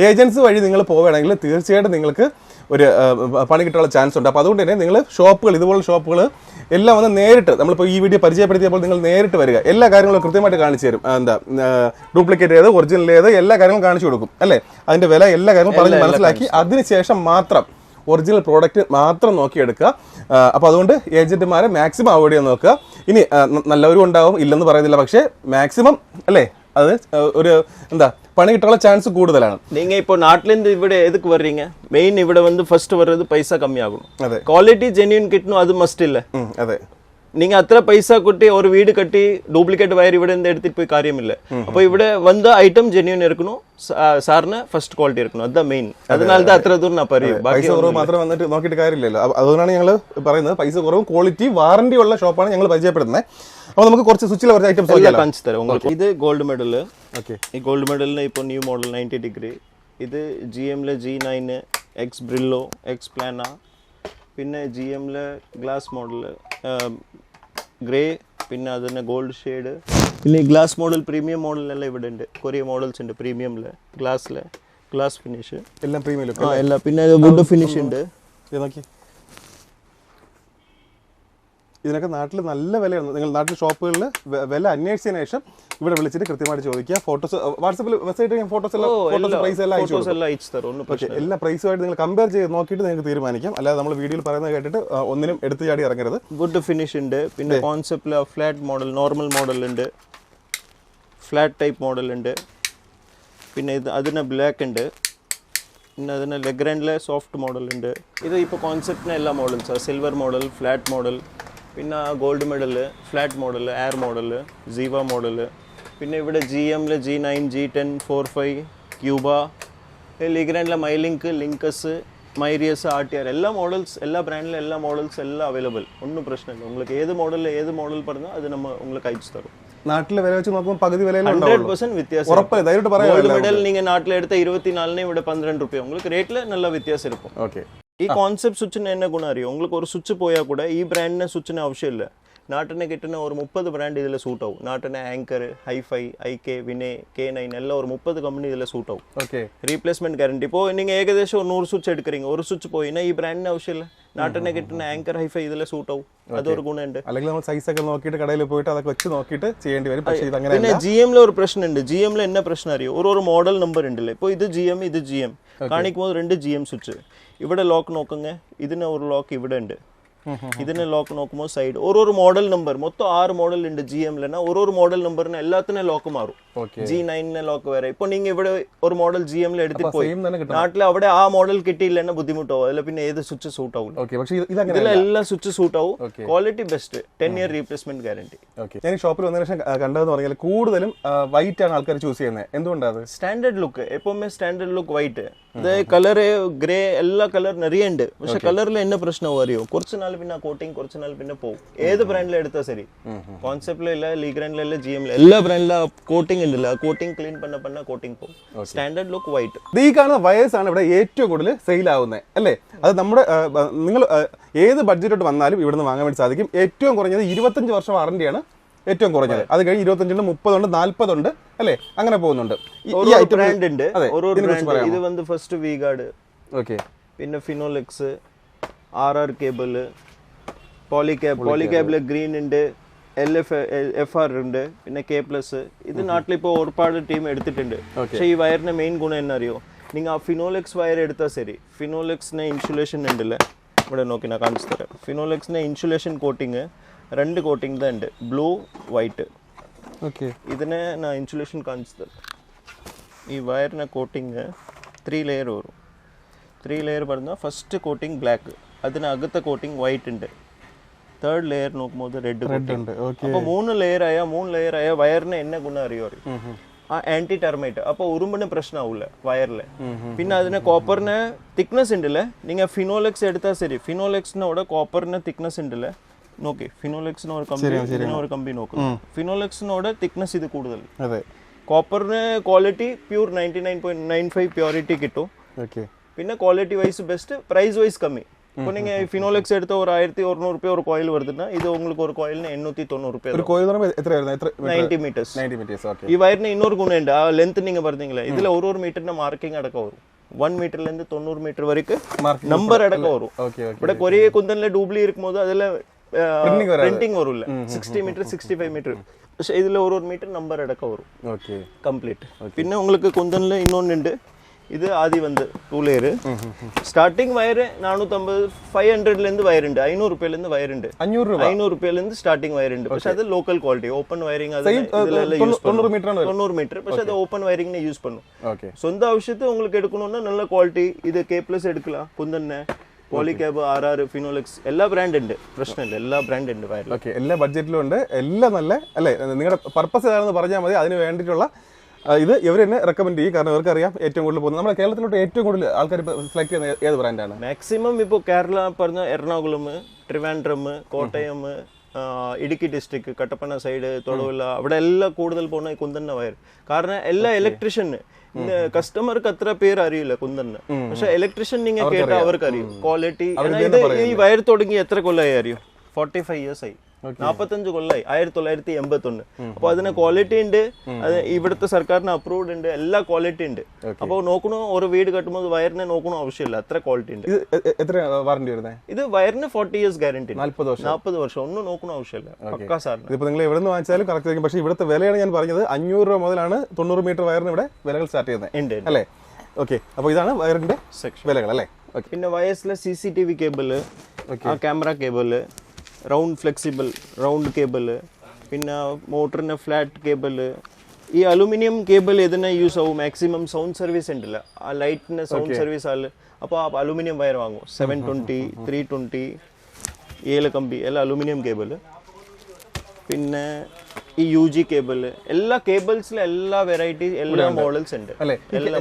ഏജൻസി വഴി നിങ്ങൾ പോവുകയാണെങ്കിൽ തീർച്ചയായിട്ടും നിങ്ങൾക്ക് ഒരു പണി കിട്ടാനുള്ള ചാൻസ് ഉണ്ട്. അപ്പോൾ അതുകൊണ്ട് തന്നെ നിങ്ങൾ ഇതുപോലുള്ള ഷോപ്പുകൾ എല്ലാം വന്ന് നേരിട്ട്, നമ്മളിപ്പോൾ ഈ വീഡിയോ പരിചയപ്പെടുത്തിയപ്പോൾ നിങ്ങൾ നേരിട്ട് വരിക, എല്ലാ കാര്യങ്ങളും കൃത്യമായിട്ട് കാണിച്ചു തരും. ഡ്യൂപ്ലിക്കേറ്റ് ഏത് ഒറിജിനൽ ഏത് എല്ലാ കാര്യങ്ങളും കാണിച്ചു കൊടുക്കും അല്ലേ, അതിന്റെ വില എല്ലാ കാര്യങ്ങളും പറഞ്ഞ് മനസ്സിലാക്കി അതിനുശേഷം മാത്രം ഒറിജിനൽ പ്രോഡക്റ്റ് മാത്രം നോക്കിയെടുക്കുക. അപ്പോൾ അതുകൊണ്ട് ഏജന്റുമാരെ മാക്സിമം അവോയ്ഡ് ചെയ്യാൻ നോക്കുക. ഇനി നല്ലവരും ഉണ്ടാവും, ഇല്ലെന്ന് പറയുന്നില്ല, പക്ഷേ മാക്സിമം അല്ലേ അത് ഒരു പണി കിട്ടാനുള്ള ചാൻസ് കൂടുതലാണ്. நீங்க இப்போ நாட்டில இருந்து ഇവിടെ எதுக்கு வர்றீங்க? மெயின் ഇവിടെ வந்து ஃபர்ஸ்ட் வர்றது பைசா கம்மியாகணும். അതെ, ക്വാളിറ്റി ജെന്യൂൻ കിട്ടണം, അത് മസ്റ്റ് ഇല്ല. അതെ, நீங்க அത്ര പൈസ കൊട്ടി ഒരു വീട് കട്ടി ഡ്യൂപ്ലിക്കേറ്റ് വയർ ഇവിടെ നിന്ന് എടുത്തിട്ട് പോയി കാര്യമില്ല അപ്പോൾ ഇവിടെ വന്ന ഐറ്റം ജെന്യൂൻ ഇരിക്കണം സാറിന് ഫസ്റ്റ് ക്വാളിറ്റി ഇരിക്കണം അതാ മെയിൻ അതിനാലത്തെ അത്ര ദൂരം ഞാൻ പറയും പൈസ കുറവ് മാത്രം വന്നിട്ട് നോക്കിയിട്ട് കാര്യമില്ലല്ലോ അതുകൊണ്ടാണ് ഞങ്ങൾ പറയുന്നത് പൈസ കുറവും ക്വാളിറ്റി വാറണ്ടി ഉള്ള ഷോപ്പാണ് ഞങ്ങൾ പരിചയപ്പെടുന്നത് അപ്പോൾ നമുക്ക് കുറച്ച് സ്വിച്ചിലെ കുറച്ച് ഐറ്റംസ് കാണിച്ചു തരാം உங்களுக்கு ഇത് ഗോൾഡ് മെഡൽ ഓക്കെ ഈ ഗോൾഡ് മെഡലിന് ഇപ്പോൾ ന്യൂ മോഡൽ 90 ഡിഗ്രി ഇത് GM-ലെ G9 എക്സ് ബ്രില്ലോ എക്സ് പ്ലാന പിന്നെ GM-ലെ ഗ്ലാസ് മോഡൽ ഗ്രേ പിന്നെ അതിന് ഗോൾഡ് ഷെയ്ഡ് പിന്നെ ഈ ഗ്ലാസ് മോഡൽ പ്രീമിയം മോഡലെല്ലാം ഇവിടെ ഉണ്ട് കുറേ മോഡൽസ് ഉണ്ട് പ്രീമിയമില് ഗ്ലാസ് ഫിനിഷ് എല്ലാം പ്രീമിയം ആ എല്ലാം പിന്നെ വുഡ് ഫിനിഷ് ഉണ്ട് നോക്കി ഇതിനൊക്കെ നാട്ടിൽ നല്ല വിലയാണ് നിങ്ങൾ നാട്ടിൽ ഷോപ്പുകളിൽ വില അന്വേഷിച്ചതിന് ശേഷം ഇവിടെ വിളിച്ചിട്ട് കൃത്യമായിട്ട് ചോദിക്കുക ഫോട്ടോസ് വാട്സപ്പിൽ മെസ്സേജ് ഫോട്ടോസ് പ്രൈസ് എല്ലാം അയച്ചു തരും എല്ലാ പ്രൈസുമായിട്ട് നിങ്ങൾ കമ്പയർ ചെയ്ത് നോക്കിയിട്ട് നിങ്ങൾക്ക് തീരുമാനിക്കാം അല്ലാതെ നമ്മൾ വീഡിയോയിൽ പറയുന്നത് കേട്ടിട്ട് ഒന്നിനും എടുത്തു ചാടി ഇറങ്ങരുത് വുഡ് ഫിനിഷ് ഉണ്ട് പിന്നെ കോൺസെപ്റ്റിൽ ഫ്ലാറ്റ് മോഡൽ നോർമൽ മോഡൽ ഉണ്ട് ഫ്ലാറ്റ് ടൈപ്പ് മോഡൽ ഉണ്ട് പിന്നെ ഇത് അതിന് ബ്ലാക്ക് ഉണ്ട് പിന്നെ അതിന് ലെഗ്രാൻഡിലെ സോഫ്റ്റ് മോഡൽ ഉണ്ട് ഇത് ഇപ്പോൾ കോൺസെപ്റ്റിന് എല്ലാ മോഡൽസാണ് സിൽവർ മോഡൽ ഫ്ലാറ്റ് മോഡൽ പിന്നെ gold medal flat model air model സീവ മോഡൽ പിന്നെ ഇവിടെ GM-ലെ G9 G10 45 ക്യൂബ ലെഗ്രാൻഡിലെ മൈലിങ്ക് ലിങ്കസ് മൈരിയസ് RTR എല്ലാ മോഡൽസ് എല്ലാ ബ്രാൻഡിലെ എല്ലാ മോഡൽസ് എല്ലാം അവൈലബിൾ ഒന്നും പ്രശ്നമില്ല உங்களுக்கு ഏത് മോഡൽ പറഞ്ഞാൽ അത് നമ്മൾ உங்களுக்கு അയച്ചു തരും നാട്ടിലെ വില വെച്ച് നോക്കുമ്പോൾ പകുതി വിലയിൽ 100% വ്യത്യാസം ഗോൾഡ് മെഡൽ நீங்க நாட்டில எடுத்த 24 ഇവിടെ 12 രൂപ உங்களுக்கு ரேட்ல நல்ல வித்தியாசம் இருக்கும் ഓക്കേ ഈ കോൺസെപ്റ്റ് സ്വിച്ചിന് என்ன ഗുണം അറിയോ உங்களுக்கு ഒരു സ്വിച്ച് പോയാൽ കൂടെ ഈ ബ്രാൻഡിന് സ്വിച്ചിന് ആവശ്യമില്ല നാട്ടിനെ കിട്ടുന്ന ഒരു 30 ബ്രാൻഡ് ഇതിൽ സൂട്ട് ആവും നാട്ടിനെ Anchor HiFi IK Vinay K9 എല്ലാം ഒരു 30 കമ്പനി ഇതിൽ സൂട്ട് ആവും ഓക്കേ റീപ്ലേസ്മെന്റ് ഗ്യാരണ്ടി ഇപ്പോൾ നിങ്ങൾ ഏകദേശം 100 സ്വിച്ച് എടുക്കறீங்க ഒരു സ്വിച്ച് പോയിனா ഈ ബ്രാൻഡിന് ആവശ്യമില്ല നാട്ടിനെ കിട്ടുന്ന ആങ്കർ ഹൈഫൈ ഇതിൽ സൂട്ട് ആവും അതൊരു ഗുണമുണ്ട് അല്ലെങ്കിൽ നമ്മൾ സൈസ് ഒക്കെ നോക്കിയിട്ട് കടയിൽ പോയിട്ട് അതൊക്കെ വെച്ച് നോക്കിയിട്ട് ചെയ്യേണ്ടി വരും പക്ഷേ ഇത് അങ്ങനെ പിന്നെ GM-ലെ ഒരു പ്രശ്നമുണ്ട് GM-ലെ என்ன പ്രശ്നം അറിയോ ഒരു മോഡൽ നമ്പർ ഉണ്ടല്ലേ ഇപ്പോൾ ഇത് GM കാണിക്കുമ്പോൾ 2 GM സ്വിച്ച് ഇവിടെ ലോക്ക് നോക്കുங்க ഇതിന് ഒരു ലോക്ക് ഇവിടെ ഉണ്ട് ഇതിനെ ലോക്ക് നോക്കുമ്പോൾ സൈഡ് ഒരു മോഡൽ നമ്പർ മൊത്തം 6 മോഡൽ ഉണ്ട് GM-ലെ나 ഒരു മോഡൽ നമ്പറിന് എല്ലാത്തിനും ലോക്ക് മാറും G9-നെ ലോക്ക് വേറെ ഇപ്പോൾ നിങ്ങൾ ഇവിടെ ഒരു മോഡൽ GM-ലെ എടുത്തിട്ട് പോയി നാട്ടിൽ അവിടെ ആ മോഡൽ കിട്ടിയില്ലെന്ന ബുദ്ധിമുട്ടാവും അല്ല പിന്നെ ഏത് സ്വിച്ച് സൂട്ട് ആവും ഇതിലെ എല്ലാ സ്വിച്ച് സൂട്ട് ആവും quality best 10 year replacement guarantee ഞാൻ ഈ ഷോപ്പിൽ വന്നതിന് ശേഷം കണ്ടതെന്ന് പറഞ്ഞാൽ കൂടുതലും വൈറ്റ് ആണ് ആൾക്കാർ ചൂസ് ചെയ്യുന്നത് എന്തുകൊണ്ടാണ് സ്റ്റാൻഡേർഡ് ലുക്ക് എപ്പോഴും സ്റ്റാൻഡേർഡ് ലുക്ക് വൈറ്റ് ഇത് കളർ ഗ്രേ എല്ലാ കളർ நிறைய ഉണ്ട് പക്ഷെ കളറിൽ என்ன പ്രശ്നം അറിയോ കുറച്ച് നാൾ പിന്നെ കോട്ടിംഗ് കുറച്ച് നാൾ പിന്നെ പോകും ഏത് ബ്രാൻഡിൽ എടുത്താൽ ശരി കോൺസെപ്റ്റിൽ ഇല്ല ലീഗ്രാൻഡിൽ ഇല്ല GM-ലെ എല്ലാ ബ്രാൻഡിലും കോട്ടിംഗ് ഉണ്ടല്ല കോട്ടിംഗ് ക്ലീൻ பண்ண കോട്ടിംഗ് പോകും സ്റ്റാൻഡേർഡ് ലുക്ക് വൈറ്റ് ഈ കാണുന്ന വയേഴ്സ് ആണ് ഇവിടെ ഏറ്റവും കൂടുതൽ സെയിൽ ആവുന്നത് അല്ലേ അത് നമ്മുടെ നിങ്ങൾ ഏത് ബഡ്ജറ്റോട്ട് വന്നാലും ഇവിടുന്ന് വാങ്ങാൻ വേണ്ടി സാധിക്കും ഏറ്റവും കുറഞ്ഞത് 25 വർഷം വാറണ്ടിയാണ് ഏറ്റവും കുറഞ്ഞത് അത് കഴിഞ്ഞ് 25 ഉണ്ട് 30 ഉണ്ട് 40 ഉണ്ട് അല്ലേ അങ്ങനെ പോകുന്നുണ്ട് ഈ ഐറ്റം ബ്രാൻഡ് ഉണ്ട് ഓരോ ബ്രാൻഡ് ഇത് വന്ന് ഫസ്റ്റ് V-Guard ഓക്കേ പിന്നെ ഫിനോലെക്സ് RR കേബിൾ പോളികാബില് ഗ്രീൻ ഉണ്ട് FR ഉണ്ട് പിന്നെ K+ ഇത് നാട്ടിൽ ഇപ്പോൾ ഒരുപാട് ടീം എടുത്തിട്ടുണ്ട് പക്ഷേ ഈ വയറിന്റെ മെയിൻ ഗുണം എന്നാ അറിയോ നിങ്ങൾ ആ ഫിനോലെക്സ് വയർ എടുത്താൽ ശരി ഫിനോലെക്സിന് ഇൻസുലേഷൻ ഉണ്ടല്ലേ ഇവിടെ നോക്കി ഞാൻ കാണിച്ചു തരാം ഫിനോലെക്സിന് ഇൻസുലേഷൻ കോട്ടിങ് 2 കോട്ടിംഗ് தான் ഉണ്ട് ബ്ലൂ വൈറ്റ് ഓക്കേ ഇതിനെ ഞാൻ ഇൻസുലേഷൻ കാണിച്ചു തരാം ഈ വയറിന് കോട്ടിങ് 3 ലെയർ വരും 3 ലെയർ പറഞ്ഞാൽ ഫസ്റ്റ് കോട്ടിംഗ് ബ്ലാക്ക് അതിനകത്തെ കോട്ടിംഗ് വൈറ്റ് ഉണ്ട് തേർഡ് ലെയർ നോക്കുമ്പോൾ റെഡ് ഉണ്ട് അപ്പോൾ 3 ലെയർ ആയ വയറിന് എന്നെ ഗുണം അറിയോ ആ ആന്റി ടെർമൈറ്റ് അപ്പോൾ ഉറുമ്പിന് പ്രശ്നമാവില്ല വയറിൽ പിന്നെ അതിന് കോപ്പറിന് തിക്നെസ് ഉണ്ടല്ലേ നിങ്ങൾ ഫിനോലെക്സ് എടുത്താൽ ശരി ഫിനോലെക്സിനോട് കോപ്പറിന് തിക്നെസ് ഉണ്ടല്ലേ നോക്കി ഫിനോലെക്സിന് ഒരു കമ്പി നോക്കും ഫിനോലെക്സിനോട് തിക്നെസ് ഇത് കൂടുതൽ കോപ്പറിന് ക്വാളിറ്റി പ്യൂർ 99.95 പ്യൂരിറ്റി കിട്ടും പിന്നെ quality wise best price wise കമ്മി இப்போ நீங்க ഫിനോലെക്സ് എടുത്ത ഒരു 1100 രൂപ ഒരു കോയിൽ വരുதுன்னா ഇത് உங்களுக்கு ഒരു കോയിലിന് 890 രൂപ ഒരു കോയിൽ എത്രയായിരുന്നു 90 മീറ്റേഴ്സ് ഓക്കേ ഈ വയറിന് ഇന്നൊരു ഗുണമുണ്ട് ആ ലെങ്ത് നിങ്ങൾ പറഞ്ഞീங்களே ഇതിൽ ഒരു മീറ്ററിന്റെ മാർക്കിംഗ് അടക്കം വരും 1 മീറ്ററിൽ നിന്ന് 90 മീറ്റർ വரைக்கும் നമ്പർ അടക്കം വരും ഇവിടെ കൊറിയ കുന്തനിലെ ഡൂബ്ലി ഇരിക്കുമ്പോൾ അതിൽ പ്രിന്റിംഗ് വരില്ല 60 മീറ്റർ 65 മീറ്റർ പക്ഷേ ഇതിൽ ഒരു മീറ്റർ നമ്പർ അടക്കം വരും ഓക്കേ കംപ്ലീറ്റ് പിന്നെ உங்களுக்கு കുന്തനിൽ ഇന്നൊന്നുണ്ട് ഇത് ആദ്യം വന്ന് 2 ലെയർ സ്റ്റാർട്ടിംഗ് വയർ 450 500 വയറുണ്ട് 500 രൂപയിലിருந்து വയറുണ്ട് 500 രൂപയിലിருந்து സ്റ്റാർട്ടിംഗ് വയറുണ്ട് പക്ഷെ അത് ലോക്കൽ ക്വാളിറ്റി ഓപ്പൺ വയറിംഗ് അത് 90 മീറ്റർ പക്ഷെ അത് ഓപ്പൺ വയറിംഗ് യൂസ് பண்ணும் സ്വന്തം ആവശ്യത്തെ உங்களுக்கு എടുക്കணும்னா நல்ல ക്വാളിറ്റി ഇത് K+ എടുக்கலாம் കുന്തന്നെ പോളിക്യാബ് RR ഫിനോലെക്സ് എല്ലാ ബ്രാൻഡ് ഉണ്ട്, പ്രശ്നമില്ല, എല്ലാ ബ്രാൻഡ് ഉണ്ട് വയറിൽ. ഓക്കെ, എല്ലാ ബഡ്ജറ്റിലും ഉണ്ട്, എല്ലാം നല്ല അല്ലേ. നിങ്ങളുടെ പർപ്പസ് ഏതാണെന്ന് പറഞ്ഞാൽ മതി, അതിന് വേണ്ടിയിട്ടുള്ള ഇത് ഇവർ തന്നെ റെക്കമെൻഡ് ചെയ്യും. കാരണം ഇവർക്കറിയാം ഏറ്റവും കൂടുതൽ പോകുന്നത് നമ്മുടെ കേരളത്തിലോട്ട് ഏറ്റവും കൂടുതൽ ആൾക്കാർ സെലക്ട് ചെയ്യുന്ന ഏത് ബ്രാൻഡാണ്? മാക്സിമം ഇപ്പോൾ കേരള പറഞ്ഞ എറണാകുളം, ട്രിവാൻഡ്രം, കോട്ടയം, ഇടുക്കി ഡിസ്ട്രിക്ട്, കട്ടപ്പന സൈഡ്, തൊടുപുഴ, അവിടെ എല്ലാം കൂടുതൽ പോകുന്ന കുന്തന്ന വയർ. കാരണം എല്ലാ ഇലക്ട്രീഷ്യന് കസ്റ്റമർക്ക് അത്ര പേര് അറിയില്ല കുന്തന്ന്, പക്ഷെ ഇലക്ട്രീഷ്യൻ നിങ്ങൾ കേട്ടാൽ അവർക്ക് അറിയും ക്വാളിറ്റി. ഈ വയർ തുടങ്ങി എത്ര കൊല്ലമായി അറിയും? 45 years ആയി, 45 കൊല്ലമായി, 1981. അപ്പൊ അതിന് ക്വാളിറ്റി ഉണ്ട്, അത് ഇവിടുത്തെ സർക്കാരിന് അപ്രൂവ്ഡ് ഉണ്ട്, എല്ലാ ക്വാളിറ്റി ഉണ്ട്. അപ്പോൾ നോക്കണോ, ഒരു വീട് കട്ടുമ്പോൾ വയറിനെ നോക്കണോ ആവശ്യമില്ല, അത്ര ക്വാളിറ്റി ഉണ്ട്. എത്ര വാറന്റി വരുന്നത്? ഇത് വയറിന് 40 years ഗ്യാരണ്ടി, 40 വർഷം ഒന്നും നോക്കണോ ആവശ്യമില്ല, പക്കാ സാറിന്. ഇതിപ്പോ നിങ്ങൾ എവിടെ നിന്ന് വാങ്ങിച്ചാലും കറക്റ്റ് ആയിരിക്കും. പക്ഷേ ഇവിടുത്തെ വിലയാണ് ഞാൻ പറഞ്ഞത്, 500 രൂപ മുതലാണ് 90 മീറ്റർ വയറിന് ഇവിടെ വിലകൾ സ്റ്റാർട്ട് ചെയ്യുന്നത് അല്ലേ? ഓക്കെ, അപ്പോൾ ഇതാണ് വയറിന്റെ വിലകൾ അല്ലേ? പിന്നെ വയസ്സിലെ CCTV cable, camera cable, round flexible round cable, പിന്നെ മോട്ടറിന് ഫ്ലാറ്റ് കേബിള്. ഈ അലുമിനിയം കേബിൾ ഇതിനെ യൂസ് ആവും. മാക്സിമം സൗണ്ട് സർവീസ് ഉണ്ടല്ലോ, ആ ലൈറ്റിന് സൗണ്ട് സർവീസ് ആല്, അപ്പോൾ ആ അലുമിനിയം വയർ വാങ്ങും. 720, 320, 7 കമ്പി എല്ലാം അലുമിനിയം കേബിള്. പിന്നെ ഈ UG കേബിള്, എല്ലാ കേബിൾസിലും എല്ലാ വെറൈറ്റി, എല്ലാ മോഡൽസ് ഉണ്ട്. എല്ലാ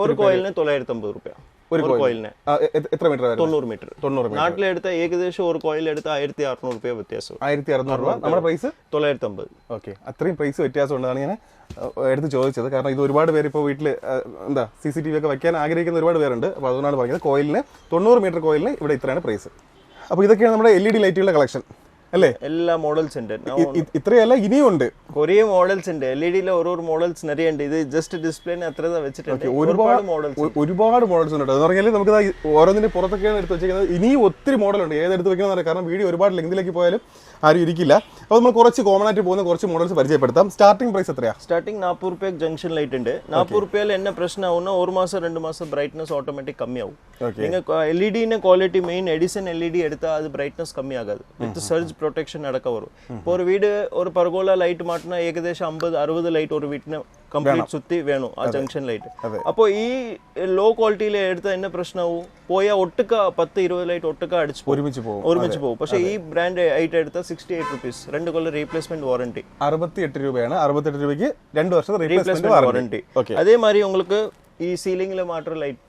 ഒരു കോയിലിന് 950 രൂപ. ഒരു കോയിലിന് എത്ര മീറ്റർ? 90 മീറ്റർ. നാട്ടിലെടുത്ത ഏകദേശം ഒരു കോയിൽ എടുത്ത 1600 രൂപ വ്യത്യാസം. 1600 രൂപ, നമ്മുടെ പ്രൈസ് 950. ഓക്കെ, അത്രയും പ്രൈസ് വ്യത്യാസം ഉണ്ടെന്നാണ് ഞാൻ എടുത്ത് ചോദിച്ചത്. കാരണം ഇത് ഒരുപാട് പേര് ഇപ്പോൾ വീട്ടിൽ എന്താ CCTV ഒക്കെ വയ്ക്കാൻ ആഗ്രഹിക്കുന്ന ഒരുപാട് പേരുണ്ട്. അപ്പോൾ അതുകൊണ്ടാണ് പറഞ്ഞത് കോയിലിന് 90 മീറ്റർ കോയിലിന് ഇവിടെ ഇത്രയാണ് പ്രൈസ്. അപ്പോൾ ഇതൊക്കെയാണ് നമ്മുടെ LED ലൈറ്റുകളുടെ കളക്ഷൻ അല്ലേ? എല്ലാ മോഡൽസ് ഉണ്ട്. ഇത്രയല്ല, ഇനിയും ഉണ്ട്, കുറേ മോഡൽസ് ഉണ്ട്. LED ഓരോ മോഡൽസ് നിറയെ ഉണ്ട്. ഇത് ജസ്റ്റ് ഡിസ്പ്ലേന് അത്ര വെച്ചിട്ടുണ്ട്. ഒരുപാട് മോഡൽസ് ഉണ്ട്. എന്ന് പറഞ്ഞാൽ നമുക്ക് ഓരോന്നിന്റെ പുറത്തൊക്കെയാണ് എടുത്ത് വെച്ചിരിക്കുന്നത്. ഇനിയും ഒത്തിരി മോഡലുണ്ട്, ഏതെടുത്ത് വെക്കണമെന്നറിയാം. കാരണം വീഡിയോ ഒരുപാട് ലെങ്തിലേക്ക് പോയാലും ആരും ഇരിക്കില്ല. അപ്പോൾ നമ്മൾ കുറച്ച് കോമൺ ആയിട്ട് പോകുന്ന കുറച്ച് മോഡൽസ് പരിചയപ്പെടുത്താം. സ്റ്റാർട്ടിംഗ് പ്രൈസ് എത്രയാണ്? സ്റ്റാർട്ടിംഗ് 40 രൂപയ്ക്ക് ജംഗ്ഷൻ ലൈറ്റ് ഉണ്ട്. 40 രൂപയിൽ എന്നെ പ്രശ്നമാവുന്ന 1 മാസം 2 മാസം ബ്രൈറ്റ്നസ് ഓട്ടോമാറ്റിക് കമ്മിയാവും. നിങ്ങൾ LED quality main Edison LED എടുത്താൽ അത് ബ്രൈറ്റ്നസ് കമ്മിയാകാது. വിത്ത് സർജ് പ്രൊട്ടക്ഷൻ അടക്കം വരും. ഇപ്പോൾ ഒരു വീട് ഒരു പർഗോള ലൈറ്റ് മാറ്റിന ഏകദേശം 50-60 ലൈറ്റ് ഒരു വീട്ടിന് കംപ്ലീറ്റ് സുത്തി വേണം ആ ജംഗ്ഷൻ ലൈറ്റ്. അപ്പോൾ ഈ ലോ ക്വാളിറ്റിയിൽ എടുത്ത എന്നെ പ്രശ്നമാവും, പോയാൽ ഒട്ടുക്ക 10-20 ലൈറ്റ് ഒട്ടുക്ക അടിച്ച് ഒരുമിച്ച് പോകും. പക്ഷേ ഈ ബ്രാൻഡ് ഐറ്റം എടുത്താൽ 68 rupees, 2 കൊല്ലം റീപ്ലേസ്മെന്റ് വാറണ്ടി. 68 രൂപയാണ്. 68 രൂപയ്ക്ക് 2 വർഷത്തെ റീപ്ലേസ്മെന്റ് വാറണ്ടി. അതേമാതിരി உங்களுக்கு ഈ സീലിംഗിൽ മാത്രം ലൈറ്റ്,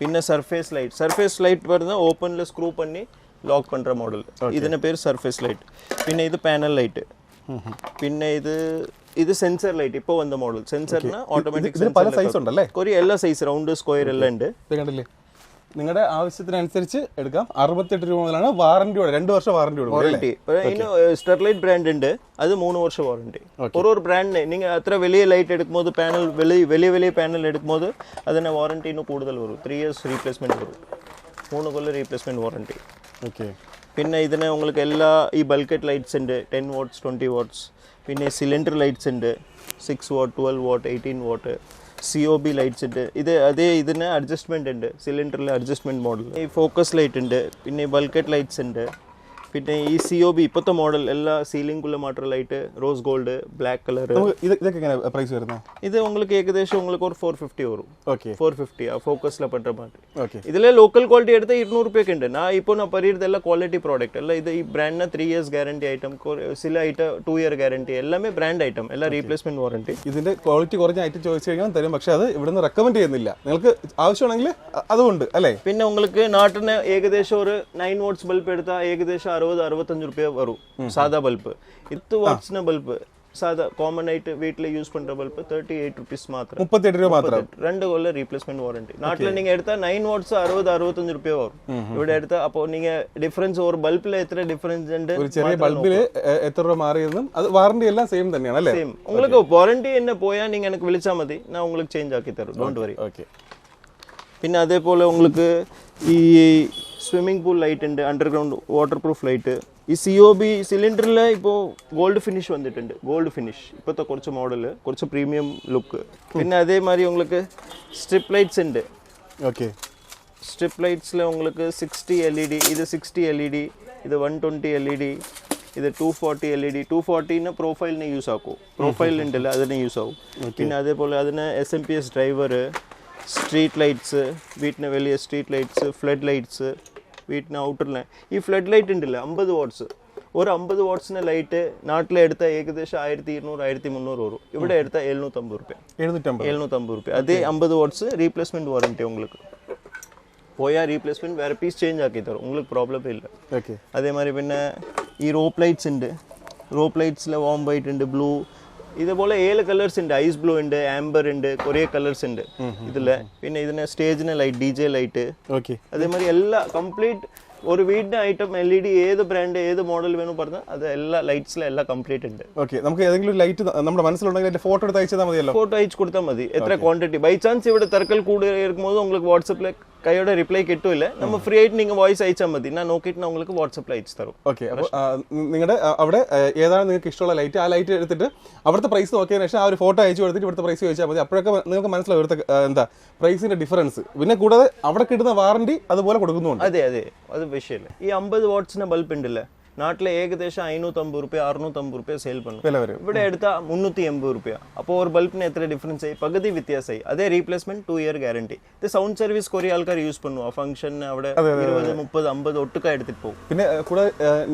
പിന്നെ സർഫേസ് ലൈറ്റ് വരുന്ന ഓപ്പണിൽ സ്ക്രൂ பண்ணி ലോക്ക് பண்ற മോഡൽ, ഇതിന്റെ പേര് സർഫേസ് ലൈറ്റ്. പിന്നെ ഇത് പാനൽ ലൈറ്റ്. പിന്നെ ഇത് സെൻസർ ലൈറ്റ്, ഇപ്പോൾ വന്ന മോഡൽ. സെൻസറിന് ഓട്ടോമാറ്റിക് പല സൈസ് ഉണ്ടല്ലേ? എല്ലാ സൈസ്, റൗണ്ട്, സ്ക്വയർ എല്ലാം ഉണ്ട്. കണ്ടില്ലേ, നിങ്ങളുടെ ആവശ്യത്തിനനുസരിച്ച് എടുക്കാം. 68 രൂപ മുതലാണ് വാറന്റിയോടെ, 2 വർഷം വാറന്റി. ഇന്ന് സ്റ്റെർലൈറ്റ് ബ്രാൻഡ് ഉണ്ട്, അത് 3 വർഷം വാറന്റി. ഒരു ബ്രാൻഡിന് നിങ്ങൾ അത്ര വലിയ ലൈറ്റ് എടുക്കുമ്പോൾ, പാനൽ വലിയ പാനൽ എടുക്കുമ്പോൾ അതിന് വാറന്റി കൂടുതൽ വരും. 3 years റീപ്ലേസ്മെന്റ് വരും, 3 കൊല്ലം റീപ്ലേസ്മെന്റ് വാറന്റി. ഓക്കെ, പിന്നെ ഇതിന് உங்களுக்கு എല്ലാ ഈ ബൾക്കറ്റ് ലൈറ്റ്സ് ഉണ്ട്, 10 watts, 20 watts. പിന്നെ സിലിണ്ടർ ലൈറ്റ്സ് ഉണ്ട്, 6 watt, 12 watt, 18 watt. COB lights ഉണ്ട്. ഇതിന് അഡ്ജസ്റ്റ്മെന്റ് ഉണ്ട്, സിലിണ്ടറിൽ അഡ്ജസ്റ്റ്മെന്റ് മോഡൽ. ഈ ഫോക്കസ് ലൈറ്റ് ഉണ്ട്, പിന്നെ ബൾക്കറ്റ് ലൈറ്റ്സ് ഉണ്ട്. പിന്നെ ഈ COB ഇപ്പോഴത്തെ മോഡൽ എല്ലാ സീലിംഗുള്ള മാത്രം light, rose gold, black colour. ഇതൊക്കെ എങ്ങനെയാണ് പ്രൈസ് വരുന്നത്? ഇത് உங்களுக்கு ഏകദേശം உங்களுக்கு ஒரு 450 வரும். ஓகே, 450 ஃபோக்கஸ்ல பண்ற மாதிரி. ஓகே, இதுல லோக்கல் குவாலிட்டி எடுத்தா 200 ரூபாய்க்கு ഉണ്ട്. நான் பரியிறதெல்லாம் குவாலிட்டி ப்ராடக்ட் எல்லாம். இது பிராண்ட்னா 3 years கேரண்டி ஐட்டம், சில ஐட்டம் 2 year கேரண்டி, எல்லாமே பிராண்ட் ஐட்டம், എല്ലാം റീപ്ലേസ്മെന്റ് വാറന്റി. ഇതിന്റെ ക്വാളിറ്റി കുറഞ്ഞ ഐറ്റം ചോദിച്ചു കഴിഞ്ഞാൽ തരും, പക്ഷെ അത് ഇവിടുന്ന് റെക്കമെൻഡ് ചെയ്യുന്നില്ല. നിങ്ങൾക്ക് ആവശ്യമാണെങ്കിൽ അതുകൊണ്ട് അല്ലേ? പിന്നെ உங்களுக்கு നാട്ടിന് ഏകദേശം ഒരു 9 watts ബൾബ് എടുത്താൽ ഏകദേശം 60-65 രൂപ വരും. സാധാ ബൾബ് 8 watts ബൾബ് സാധാ കോമൺ ആയിട്ട് വീട്ടിൽ യൂസ് പண்ற ബൾബ് 38 rupees മാത്രം. 38 രൂപ മാത്രം. 2 കൊല്ലം റീപ്ലേസ്മെന്റ് വാറന്റി. നാട്ടിൽ നിങ്ങൾ എടുത്താൽ 9 watts 60-65 രൂപ വരും. ഇവിടെ എടുത്താൽ അപ്പോൾ നിങ്ങൾ ഡിഫറൻസ് ഒരു ബൾബിൽ എത്ര ഡിഫറൻസ് ഉണ്ട്, ഒരു ചെറിയ ബൾബിൽ എത്ര രൂപ മാറിയെന്നും അത് വാറന്റി എല്ലാം സെയിം തന്നെയാണ് അല്ലേ? സെയിം. உங்களுக்கு വാറന്റി என்ன പോയാൽ നിങ്ങൾ എനിക്ക് വിളിച്ചാൽ മതി, ഞാൻ உங்களுக்கு ചേഞ്ച് ആക്കി തരും, ഡോണ്ട് വറി. ഓക്കെ, പിന്നെ അതേപോലെ உங்களுக்கு ഈ സ്വിമ്മിംഗ് പൂൾ ലൈറ്റ് ഉണ്ട്, അണ്ടർഗ്രൗണ്ട് വാട്ടർ പ്രൂഫ് ലൈറ്റ്. ഈ COB സിലിണ്ടറിൽ ഇപ്പോൾ ഗോൾഡ് ഫിനിഷ് വന്നിട്ടുണ്ട്. ഗോൾഡ് ഫിനിഷ് ഇപ്പോഴത്തെ കുറച്ച് മോഡൽ, കുറച്ച് പ്രീമിയം ലുക്ക്. പിന്നെ അതേമാതിരി உங்களுக்கு സ്ട്രിപ്പ് ലൈറ്റ്സ് ഉണ്ട്. ഓക്കെ, സ്ട്രിപ്പ് ലൈറ്റ്സിൽ உங்களுக்கு 60 LED, ഇത് 60 LED, ഇത് 120 LED, ഇത് 240 LED. 240 പ്രൊഫൈലിന് യൂസ് ആക്കും, പ്രൊഫൈൽ ഉണ്ടല്ലോ അതിന് യൂസ് ആവും. പിന്നെ അതേപോലെ അതിന് SMPS ഡ്രൈവർ, സ്ട്രീറ്റ് ലൈറ്റ്സ്, വീട്ടിന് വലിയ സ്ട്രീറ്റ് ലൈറ്റ്സ്, ഫ്ലഡ് ലൈറ്റ്സ്, വീട്ടിന് ഔട്ടറിന് ഈ ഫ്ലഡ് ലൈറ്റ് ഉണ്ടല്ലോ 50 വാട്ട്സ്. ഒരു 50 വാട്ട്സിൻ്റെ ലൈറ്റ് നാട്ടിലെ എടുത്താൽ ഏകദേശം 1200 1300 വരും. ഇവിടെ എടുത്താൽ 750 രൂപ. 750 രൂപ. അതേ 50 വാട്ട്സ് റീപ്ലേസ്മെൻറ്റ് വാറണ്ടി உங்களுக்கு. போயால் ரீப்ளேஸ்மெண்ட் வேறு பீஸ் சேஞ்ச் ஆக்கி தரும், உங்களுக்கு ப்ராப்ளமே இல்லை. ஓகே. அதே மாதிரி പിന്നെ ഈ റോപ്പ് ലൈറ്റ്സ് ഉണ്ട്. റോപ്പ് ലൈറ്റ്സിൽ വാം വൈറ്റ് ഉണ്ട്, ബ്ലൂ, ഇതേപോലെ 7 കളേഴ്സ് ഉണ്ട്. ഐസ് ബ്ലൂ ഉണ്ട്, ആംബർ ഉണ്ട്, കുറേ കളേഴ്സ് ഉണ്ട് ഇതിൽ. പിന്നെ ഇതിന് സ്റ്റേജിന് ലൈറ്റ്, DJ ലൈറ്റ്. ഓക്കെ. അതേ மாதிரி എല്ലാ കംപ്ലീറ്റ് ഒരു വീടിൻ്റെ ഐറ്റം LED ഏത് ബ്രാൻഡ് ഏത് മോഡൽ വേണം പറഞ്ഞാൽ അത് എല്ലാ ലൈറ്റ്സിലും എല്ലാം കംപ്ലീറ്റ് ഉണ്ട്. ഓക്കെ. നമുക്ക് ഏതെങ്കിലും ലൈറ്റ് നമ്മുടെ മനസ്സിലുണ്ടെങ്കിൽ അതിന്റെ ഫോട്ടോ എടുത്ത് അയച്ചാൽ മതിയല്ലോ. ഫോട്ടോ അയച്ചു കൊടുത്താൽ മതി. എത്ര ക്വാണ്ടിറ്റി ബൈ ചാൻസ് ഇവിടെ തിരക്കൽ കൂടുതൽ ഇരിക്കുമ്പോൾ உங்களுக்கு വാട്സപ്പിൽ കൈയോടെ റിപ്ലൈ കിട്ടില്ല. നമ്മൾ ഫ്രീ ആയിട്ട് നിങ്ങൾ വോയിസ് അയച്ചാൽ മതി. ഞാൻ നോക്കിയിട്ട് നിങ്ങൾക്ക് വാട്സപ്പിൽ അയച്ചു തരും. ഓക്കെ. അപ്പോൾ നിങ്ങളുടെ അവിടെ ഏതാണ് നിങ്ങൾക്ക് ഇഷ്ടമുള്ള ലൈറ്റ്, ആ ലൈറ്റ് എടുത്തിട്ട് അവിടുത്തെ പ്രൈസ് നോക്കിയതിന് ശേഷം ആ ഒരു ഫോട്ടോ അയച്ചു കൊടുത്തിട്ട് ഇവിടുത്തെ പ്രൈസ് ചോദിച്ചാൽ മതി. അപ്പോഴൊക്കെ നിങ്ങൾക്ക് മനസ്സിലാവും ഇവിടുത്തെ എന്താ പ്രൈസിന്റെ ഡിഫറൻസ്. പിന്നെ കൂടാതെ അവിടെ കിട്ടുന്ന വാറണ്ടി അതുപോലെ കൊടുക്കുന്നുണ്ട്. അതെ അതെ, അത് വിഷയമില്ല. ഈ 50 വാട്ട്സിന്റെ ബൾബ് ഉണ്ടല്ലേ, നാട്ടിലെ ഏകദേശം 550 രൂപ 650 രൂപ സെയിൽ പണും. ഇവിടെ എടുത്താൽ 380 രൂപ. അപ്പോൾ ഒരു ബൾബിന് എത്ര ഡിഫറൻസ് ആയി? പകുതി വ്യത്യാസമായി. അതേ റീപ്ലേസ്മെന്റ് 2 ഇയർ ഗ്യാരണ്ടി. ഇത് സൗണ്ട് സർവീസ് കുറേ ആൾക്കാർ യൂസ് பண்ணுவோம். ഫംഗ്ഷൻ അവിടെ 20 30 50 ഒട്ടുക്ക എടുത്തിട്ട് പോകും. പിന്നെ കൂടെ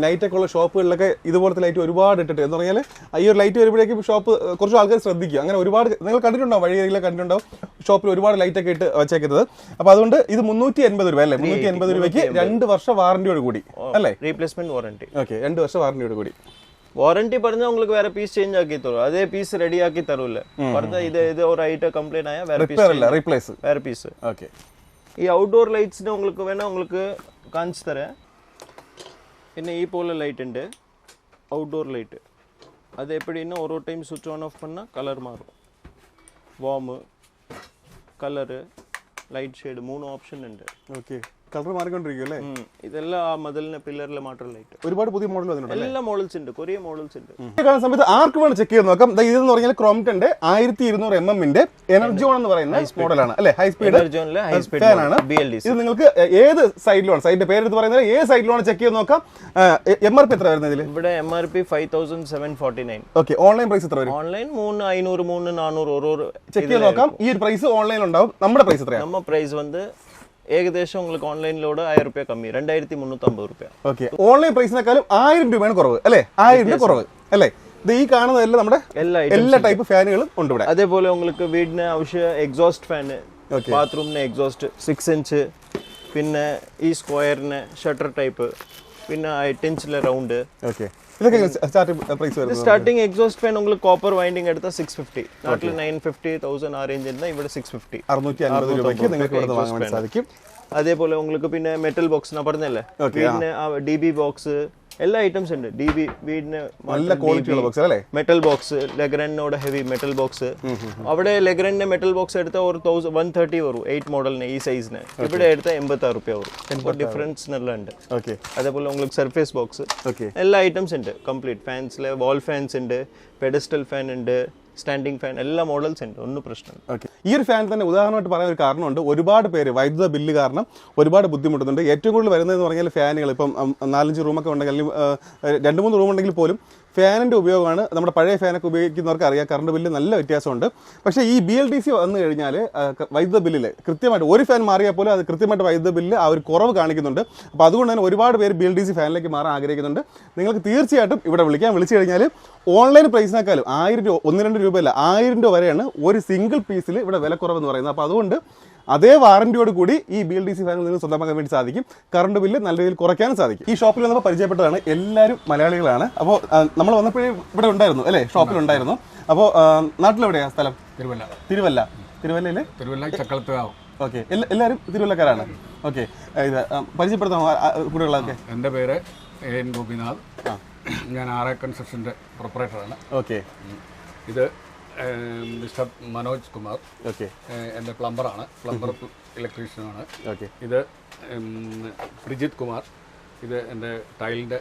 നൈറ്റ് ഒക്കെ ഉള്ള ഷോപ്പുകളിലൊക്കെ ഇതുപോലത്തെ ലൈറ്റ് ഒരുപാട് ഇട്ടിട്ട് എന്ന് പറഞ്ഞാൽ ഈ ഒരു ലൈറ്റ് വരുമ്പോഴേക്കും ഷോപ്പ് കുറച്ച് ആൾക്കാർ ശ്രദ്ധിക്കും. അങ്ങനെ ഒരുപാട് നിങ്ങൾ കണ്ടിട്ടുണ്ടാവും, വഴിയിലെ കണ്ടിട്ടുണ്ടാവും ഷോപ്പിൽ ഒരുപാട് ലൈറ്റ് ഒക്കെ ഇട്ട് വെച്ചേക്കുന്നത്. അപ്പോൾ അതുകൊണ്ട് ഇത് 380 രൂപ അല്ലേ? 380 രൂപയ്ക്ക് 2 വർഷം വാറണ്ടിയോട് കൂടി അല്ലേ? Replacement warranty. ഓക്കെ. 2 വർഷം വാറണ്ടിയോട് കൂടി. വാറണ്ടി പറഞ്ഞാൽ உங்களுக்கு വേറെ പീസ് ചേഞ്ച് ആക്കി തരും. അതേ പീസ് റെഡി ആക്കി തരൂല്ല. പറഞ്ഞാൽ ഇത് ഒരു ഐറ്റം കംപ്ലൈന്റ് ആയാൽ വേറെ റീപ്ലേസ് വേറെ പീസ്. ഓക്കെ. ഈ ഔട്ട്ഡോർ ലൈറ്റ്സിന് உங்களுக்கு വേണം, உங்களுக்கு കാണിച്ചു തരാം. പിന്നെ ഈ പോലെ ലൈറ്റ് ഉണ്ട്, ഔട്ട്ഡോർ ലൈറ്റ്. அது எப்படின்னா ஒரு டைம் சுவிட்ச் ஆன் ஆஃப் பண்ணால் கலர் மாறும். Warm, colour, light shade 3 option ഉണ്ട്. ഓക്കെ. കളർ മാറിക്കൊണ്ടിരിക്കും അല്ലേ? ഇതെല്ലാം ആ മതിലിന് പില്ലറിൽ മാത്രം ലൈറ്റ്. ഒരുപാട് പുതിയ മോഡൽ വന്നിട്ടുണ്ട്. എല്ലാ മോഡൽസ് ഉണ്ട്, കുറേ മോഡൽസ് ഉണ്ട്. കാണുന്ന സമയത്ത് ആർക്ക് വേണം ചെക്ക് ചെയ്ത് നോക്കാം. ഇതെന്ന് പറഞ്ഞാൽ ക്രോംപ്ടന്റെ 1200 mm എനർജോൺ എന്ന് പറയുന്ന മോഡലാണ് അല്ലേ? ഹൈ സ്പീഡ് ഫാനാണ്. ഇത് നിങ്ങൾക്ക് ഏത് സൈഡിലാണ്, സൈഡിന്റെ പേരെടുത്ത് പറയുന്നത് ഏത് സൈഡിലാണ് ചെക്ക് ചെയ്ത് നോക്കാം. MRP എത്ര വരുന്നത് ഇതിൽ? ഇവിടെ MRP 5749. ഓക്കെ. ഓൺലൈൻ പ്രൈസ് എത്ര വരും? ഓൺലൈൻ 3500 3400 ഒരു ചെക്ക് ചെയ്ത് നോക്കാം. ഈ ഒരു പ്രൈസ് ഓൺലൈനിൽ ഉണ്ടാവും. നമ്മുടെ പ്രൈസ് എത്രയാണ്? நம்ம പ്രൈസ് வந்து ഏകദേശം உங்களுக்கு ഓൺലൈനിലൂടെ 1000 രൂപ കമ്മി, 2350 രൂപ. ഓക്കെ. ഓൺലൈൻ പ്രൈസിനേക്കാളും 1000 രൂപയാണ് കുറവ് അല്ലേ? 1000 രൂപ കുറവ് അല്ലേ? ഇത് ഈ കാണുന്നതെല്ലാം നമ്മുടെ എല്ലാ ടൈപ്പ് ഫാനുകളും ഉണ്ട് ഇവിടെ. അതേപോലെ உங்களுக்கு വീടിന് ആവശ്യ എക്സോസ്റ്റ് ഫാൻ, ബാത്റൂമിന് എക്സോസ്റ്റ് 6 ഇഞ്ച്, പിന്നെ ഈ സ്ക്വയറിന് ഷട്ടർ ടൈപ്പ്, പിന്നെ 8 ഇഞ്ചിലെ റൗണ്ട്. ഓക്കെ. ഇതൊക്കെ സ്റ്റാർട്ടിംഗ് പ്രൈസ് വരുന്നത്. സ്റ്റാർട്ടിംഗ് എക്സോസ്റ്റ് ഫാൻ உங்களுக்கு കോപ്പർ വൈൻഡിങ് എടുത്താൽ 650. നാട്ടിൽ 950,000 ആ റേഞ്ച് இருந்தாൽ ഇവിടെ 650 650 രൂപയ്ക്ക് നിങ്ങൾക്ക് ഇവിടെ വാങ്ങാൻ സാധിക്കും. അതേപോലെ உங்களுக்கு പിന്നെ മെറ്റൽ ബോക്സ് ഞാൻ പറഞ്ഞല്ലേ, വീടിന് DB ബോക്സ് എല്ലാ ഐറ്റംസ് ഉണ്ട്. DB വീടിന് നല്ല ക്വാളിറ്റിയുള്ള ബോക്സ് അല്ലേ? മെറ്റൽ ബോക്സ് ലെഗ്രനോട് ഹെവി മെറ്റൽ ബോക്സ്. അവിടെ ലെഗ്രന്റെ മെറ്റൽ ബോക്സ് എടുത്താൽ ഒരു 130 വരും 8 മോഡലിന് ഈ സൈസിന്. ഇവിടെ എടുത്താൽ 86 രൂപ വരും. ഡിഫറൻസ് നല്ല ഉണ്ട്. ഓക്കെ. അതേപോലെ உங்களுக்கு സർഫേസ് ബോക്സ് ഓക്കെ. എല്ലാ ഐറ്റംസ് ഉണ്ട് കംപ്ലീറ്റ്. ഫാൻസിലെ വാൾ ഫാൻസ് ഉണ്ട്, പെഡസ്റ്റൽ ഫാൻ ഉണ്ട്, സ്റ്റാൻഡിംഗ് ഫാൻ, എല്ലാ മോഡൽസ് ഉണ്ട്. ഒന്നും പ്രശ്നമില്ല. ഓക്കെ. ഈ ഒരു ഫാൻ തന്നെ ഉദാഹരണമായിട്ട് പറയാൻ ഒരു കാരണമുണ്ട്. ഒരുപാട് പേര് വൈദ്യുത ബില്ല് കാരണം ഒരുപാട് ബുദ്ധിമുട്ടുന്നുണ്ട്. ഏറ്റവും കൂടുതൽ വരുന്നതെന്ന് പറഞ്ഞാൽ ഫാനുകൾ ഇപ്പം 4-5 റൂമൊക്കെ ഉണ്ടെങ്കിൽ, അല്ലെങ്കിൽ 2-3 റൂം ഉണ്ടെങ്കിൽ പോലും ഫാനിൻ്റെ ഉപയോഗമാണ്. നമ്മുടെ പഴയ ഫാനൊക്കെ ഉപയോഗിക്കുന്നവർക്ക് അറിയാം കറണ്ട് ബില്ല് നല്ല വ്യത്യാസമുണ്ട്. പക്ഷേ ഈ BLDC വന്നു കഴിഞ്ഞാൽ വൈദ്യുത ബില്ലിൽ കൃത്യമായിട്ട് ഒരു ഫാൻ മാറിയാൽ പോലും അത് കൃത്യമായിട്ട് വൈദ്യുത ബില്ല് ആ ഒരു കുറവ് കാണിക്കുന്നുണ്ട്. അപ്പോൾ അതുകൊണ്ട് തന്നെ ഒരുപാട് പേര് BLDC ഫാനിലേക്ക് മാറാൻ ആഗ്രഹിക്കുന്നുണ്ട്. നിങ്ങൾക്ക് തീർച്ചയായിട്ടും ഇവിടെ വിളിക്കാം. വിളിച്ചു കഴിഞ്ഞാൽ ഓൺലൈൻ പ്രൈസിനേക്കാളും 1000 രൂപ 1-2 രൂപയല്ല 1000 രൂപ വരെയാണ് ഒരു സിംഗിൾ പീസിൽ ഇവിടെ വില കുറവെന്ന് പറയുന്നത്. അപ്പോൾ അതുകൊണ്ട് അതേ വാറന്റിയോട് കൂടി ഈ BLDC ഫാനിൽ നിന്ന് സ്വന്തമാക്കാൻ വേണ്ടി സാധിക്കും. കറണ്ട് ബില്ല് നല്ല രീതിയിൽ കുറയ്ക്കാനും സാധിക്കും. ഈ ഷോപ്പിൽ വന്നപ്പോൾ പരിചയപ്പെട്ടതാണ്. എല്ലാവരും മലയാളികളാണ്. അപ്പോൾ നമ്മൾ വന്നപ്പോഴേ ഇവിടെ ഉണ്ടായിരുന്നു അല്ലേ? ഷോപ്പിലുണ്ടായിരുന്നു. അപ്പോൾ നാട്ടിലെവിടെയാണ് സ്ഥലം? തിരുവല്ലയിലെ ചക്കളത്തുകാവ്. ഓക്കെ. എല്ലാവരും തിരുവല്ലക്കാരാണ്. ഓക്കെ. ഇത് പരിചയപ്പെടുത്താമോ കുട്ടികളൊക്കെ? എൻ്റെ പേര് AN ഗോപിനാഥ്. ഞാൻ RA കൺസ്ട്രക്ഷൻ്റെ പ്രൊപ്പറേറ്ററാണ്. ഓക്കെ. ഇത് മിസ്റ്റർ മനോജ് കുമാർ. ഓക്കെ. എൻ്റെ പ്ലംബറാണ്, പ്ലംബർ ഇലക്ട്രീഷ്യനാണ്. ഓക്കെ. ഇത് പ്രിജിത് കുമാർ. ഇത് എൻ്റെ ടൈലിൻ്റെ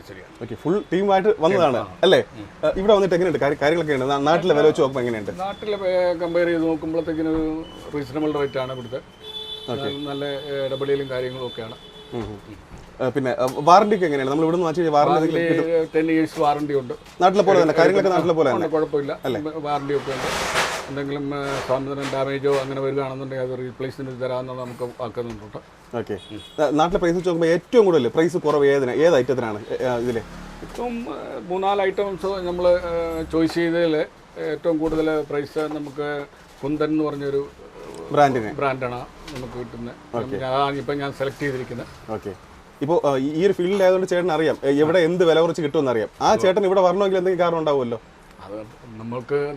ശരിയാണ്. ഓക്കെ. ഫുൾ ടീമായിട്ട് വന്നതാണ് അല്ലേ? ഇവിടെ വന്നിട്ട് എങ്ങനെയുണ്ട് കാര്യങ്ങളൊക്കെ ഉണ്ട്? നാട്ടിലെ വില വെച്ച് നോക്കുമ്പോൾ എങ്ങനെയുണ്ട്? നാട്ടിലെ കമ്പയർ ചെയ്ത് നോക്കുമ്പോഴത്തേക്കിന് റീസണബിൾ റേറ്റാണ് ഇവിടുത്തെ. നല്ല ഇടപെടലും കാര്യങ്ങളും ഒക്കെയാണ്. പിന്നെ വാറണ്ടി ഒക്കെ എങ്ങനെയാണ്? നമ്മൾ ഇവിടെ നിന്ന് വാറണ്ടി 10 years വാറണ്ടി ഉണ്ട്. നാട്ടിലെ പോലെ തന്നെ കാര്യങ്ങളൊക്കെ നാട്ടിലെ പോലെ തന്നെ കുഴപ്പമില്ല. വാറണ്ടി ഒക്കെ ഉണ്ട്. എന്തെങ്കിലും സാധനത്തിന് ഡാമേജോ അങ്ങനെ വരികയാണെന്നുണ്ടെങ്കിൽ അത് റീപ്ലേസ്മെൻറ്റ് തരാമെന്നുള്ള നമുക്ക് ആക്കുന്നുണ്ട്. ഓക്കെ. നാട്ടിലെ പ്രൈസ് വെച്ച് നോക്കുമ്പോൾ ഏറ്റവും കൂടുതൽ പ്രൈസ് കുറവ് ഏത് ഐറ്റത്തിനാണ് ഇതിൽ? ഇപ്പം 3-4 ഐറ്റംസ് നമ്മൾ ചോയ്സ് ചെയ്തതിൽ ഏറ്റവും കൂടുതൽ പ്രൈസ് നമുക്ക് കുന്ദൻ എന്ന് പറഞ്ഞൊരു ബ്രാൻഡാണ് നമുക്ക് കിട്ടുന്നത്. ഇപ്പം ഞാൻ സെലക്ട് ചെയ്തിരിക്കുന്നത്. ഓക്കെ. ഇപ്പോൾ ഈ ഒരു ഫീൽഡിൽ ആയതുകൊണ്ട് ചേട്ടൻ അറിയാം എവിടെ എന്ത് വില കുറച്ച് കിട്ടുമെന്ന് അറിയാം. ആ ചേട്ടൻ ഇവിടെ വരണമെങ്കിൽ എന്തെങ്കിലും കാരണം ഉണ്ടാവുമല്ലോ? അത്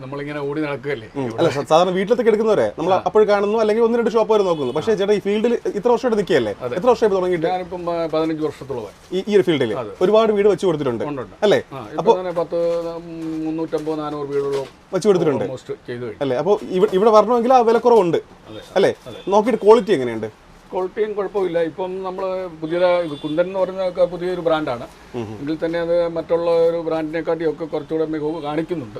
നമ്മളിങ്ങനെ ഓടി നടക്കുകയല്ലേ. അല്ല, സാധാരണ വീട്ടിലത്തേക്ക് എടുക്കുന്നവരെ നമ്മൾ അപ്പോഴും കാണുന്നു, അല്ലെങ്കിൽ 1-2 ഷോപ്പ് വരെ നോക്കുന്നു. പക്ഷേ ചേട്ടാ ഈ ഫീൽഡിൽ ഇത്ര വർഷമായിട്ട് നിൽക്കുകയല്ലേ? എത്ര വർഷമായിട്ട് തുടങ്ങിയിട്ട്? ഞാനിപ്പം 15 വർഷത്തോളമായി ഈ ഒരു ഫീൽഡിൽ ഒരുപാട് വീട് വെച്ച് കൊടുത്തിട്ടുണ്ട് അല്ലേ? അപ്പോൾ 350-400 വീടുകളും വെച്ച് കൊടുത്തിട്ടുണ്ട് ചെയ്തു അല്ലേ? അപ്പോൾ ഇവിടെ വരണമെങ്കിൽ ആ വില കുറവുണ്ട് അല്ലേ? നോക്കിയിട്ട് ക്വാളിറ്റി എങ്ങനെയുണ്ട്? ക്വാളിറ്റിയും കുഴപ്പമില്ല. ഇപ്പം നമ്മൾ പുതിയതായി കുന്ദൻ എന്ന് പറയുന്ന പുതിയൊരു ബ്രാൻഡാണ്. എങ്കിൽ തന്നെ അത് മറ്റുള്ള ഒരു ബ്രാൻഡിനെക്കാട്ടിയൊക്കെ കുറച്ചുകൂടെ മികവ് കാണിക്കുന്നുണ്ട്.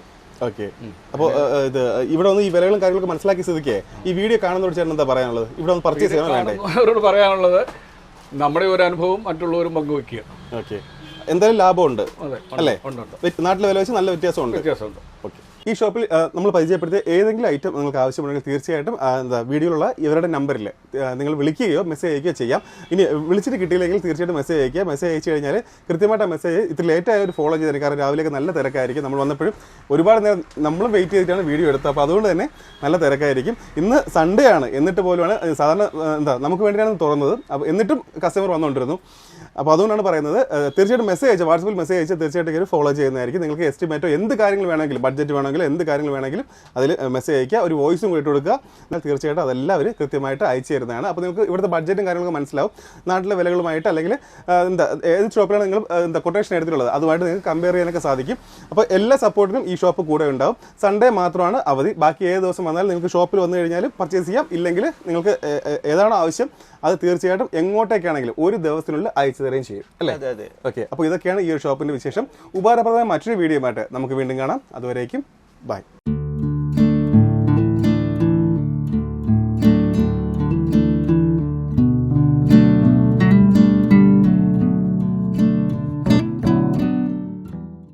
ഓക്കെ. അപ്പോൾ ഇത് ഇവിടെ വന്ന് ഈ വിലകളും കാര്യങ്ങളൊക്കെ മനസ്സിലാക്കി സ്ഥിതിക്ക് ഈ വീഡിയോ കാണുന്നവരോട് ചേട്ടൻ എന്താ പറയാനുള്ളത്? ഇവിടെ വന്ന് പർച്ചേസ് ചെയ്യാൻ വേണ്ടേ? അവരോട് പറയാനുള്ളത് നമ്മുടെ ഒരു അനുഭവം മറ്റുള്ളവരും പങ്കുവെക്കുക. ഓക്കെ. എന്തായാലും ലാഭമുണ്ട് അല്ലേ? നാട്ടിലെ വില വെച്ച് നല്ല വ്യത്യാസമുണ്ട്. ഓക്കെ. ഈ ഷോപ്പിൽ നമ്മൾ പരിചയപ്പെടുത്തിയ ഏതെങ്കിലും ഐറ്റം നിങ്ങൾക്ക് ആവശ്യമുണ്ടെങ്കിൽ തീർച്ചയായിട്ടും വീഡിയോയിലുള്ള ഇവരുടെ നമ്പറിൽ നിങ്ങൾ വിളിക്കുകയോ മെസ്സേജ് അയക്കുകയോ ചെയ്യാം. ഇനി വിളിച്ചിട്ട് കിട്ടിയില്ലെങ്കിൽ തീർച്ചയായിട്ടും മെസ്സേജ് അയക്കുക. മെസ്സേജ് അയച്ചു കഴിഞ്ഞാൽ കൃത്യമായിട്ട് ആ മെസ്സേജ് ഇത്തിരി ലേറ്റായ ഒരു ഫോളോ ചെയ്തതിന്, കാരണം രാവിലെയൊക്കെ നല്ല തിരക്കായിരിക്കും. നമ്മൾ വന്നപ്പോഴും ഒരുപാട് നേരം നമ്മൾ വെയിറ്റ് ചെയ്തിട്ടാണ് വീഡിയോ എടുത്തത്. അപ്പോൾ അതുകൊണ്ട് തന്നെ നല്ല തിരക്കായിരിക്കും. ഇന്ന് സൺഡേ ആണ്, എന്നിട്ട് പോലുമാണ് സാധാരണ നമുക്ക് വേണ്ടിയാണ് തുറന്നത്. അപ്പോൾ എന്നിട്ടും കസ്റ്റമർ വന്നുകൊണ്ടിരുന്നു. അപ്പോൾ അതുകൊണ്ടാണ് പറയുന്നത്, തീർച്ചയായിട്ടും മെസ്സേജ് അയച്ച് വാട്സപ്പിൽ മെസ്സേജ് അയച്ച് തീർച്ചയായിട്ടും ഒരു ഫോളോ ചെയ്യുന്നതായിരിക്കും. നിങ്ങൾക്ക് എസ്റ്റിമേറ്റോ എന്ത് കാര്യങ്ങൾ വേണമെങ്കിലും, ബഡ്ജറ്റ് വേണമെങ്കിലും എന്ത് കാര്യങ്ങൾ വേണമെങ്കിലും അതിൽ മെസ്സേജ് അയക്കുക. ഒരു വോയിസും കൂടി ഇട്ട് കൊടുക്കുക. എന്നാൽ തീർച്ചയായിട്ടും അതെല്ലാം അവർ കൃത്യമായിട്ട് അയച്ചു തരുന്നതാണ്. അപ്പോൾ നിങ്ങൾക്ക് ഇവിടുത്തെ ബഡ്ജറ്റും കാര്യങ്ങളൊക്കെ മനസ്സിലാവും. നാട്ടിലെ വിലകളുമായിട്ട് അല്ലെങ്കിൽ ഏത് ഷോപ്പിലാണ് നിങ്ങൾ കൊട്ടേഷൻ എടുത്തിട്ടുള്ളത് അതുമായിട്ട് നിങ്ങൾക്ക് കമ്പയർ ചെയ്യാനൊക്കെ സാധിക്കും. അപ്പോൾ എല്ലാ സപ്പോർട്ടിനും ഈ ഷോപ്പ് കൂടെ ഉണ്ടാവും. സൺഡേ മാത്രമാണ് അവധി. ബാക്കി ഏത് ദിവസം വന്നാലും നിങ്ങൾക്ക് ഷോപ്പിൽ വന്നു കഴിഞ്ഞാലും പർച്ചേസ് ചെയ്യാം. ഇല്ലെങ്കിൽ നിങ്ങൾക്ക് ഏതാണോ ആവശ്യം അത് തീർച്ചയായിട്ടും എങ്ങോട്ടേക്കാണെങ്കിലും ഒരു ദിവസത്തിനുള്ളിൽ അയച്ചു തരുകയും ചെയ്യും അല്ലേ? ഓക്കെ. അപ്പോൾ ഇതൊക്കെയാണ് ഈ ഒരു ഷോപ്പിന്റെ വിശേഷം. ഉപകാരപ്രദമായ മറ്റൊരു വീഡിയോ ആയിട്ട് നമുക്ക് വീണ്ടും കാണാം. അതുവരേക്കും ബൈ.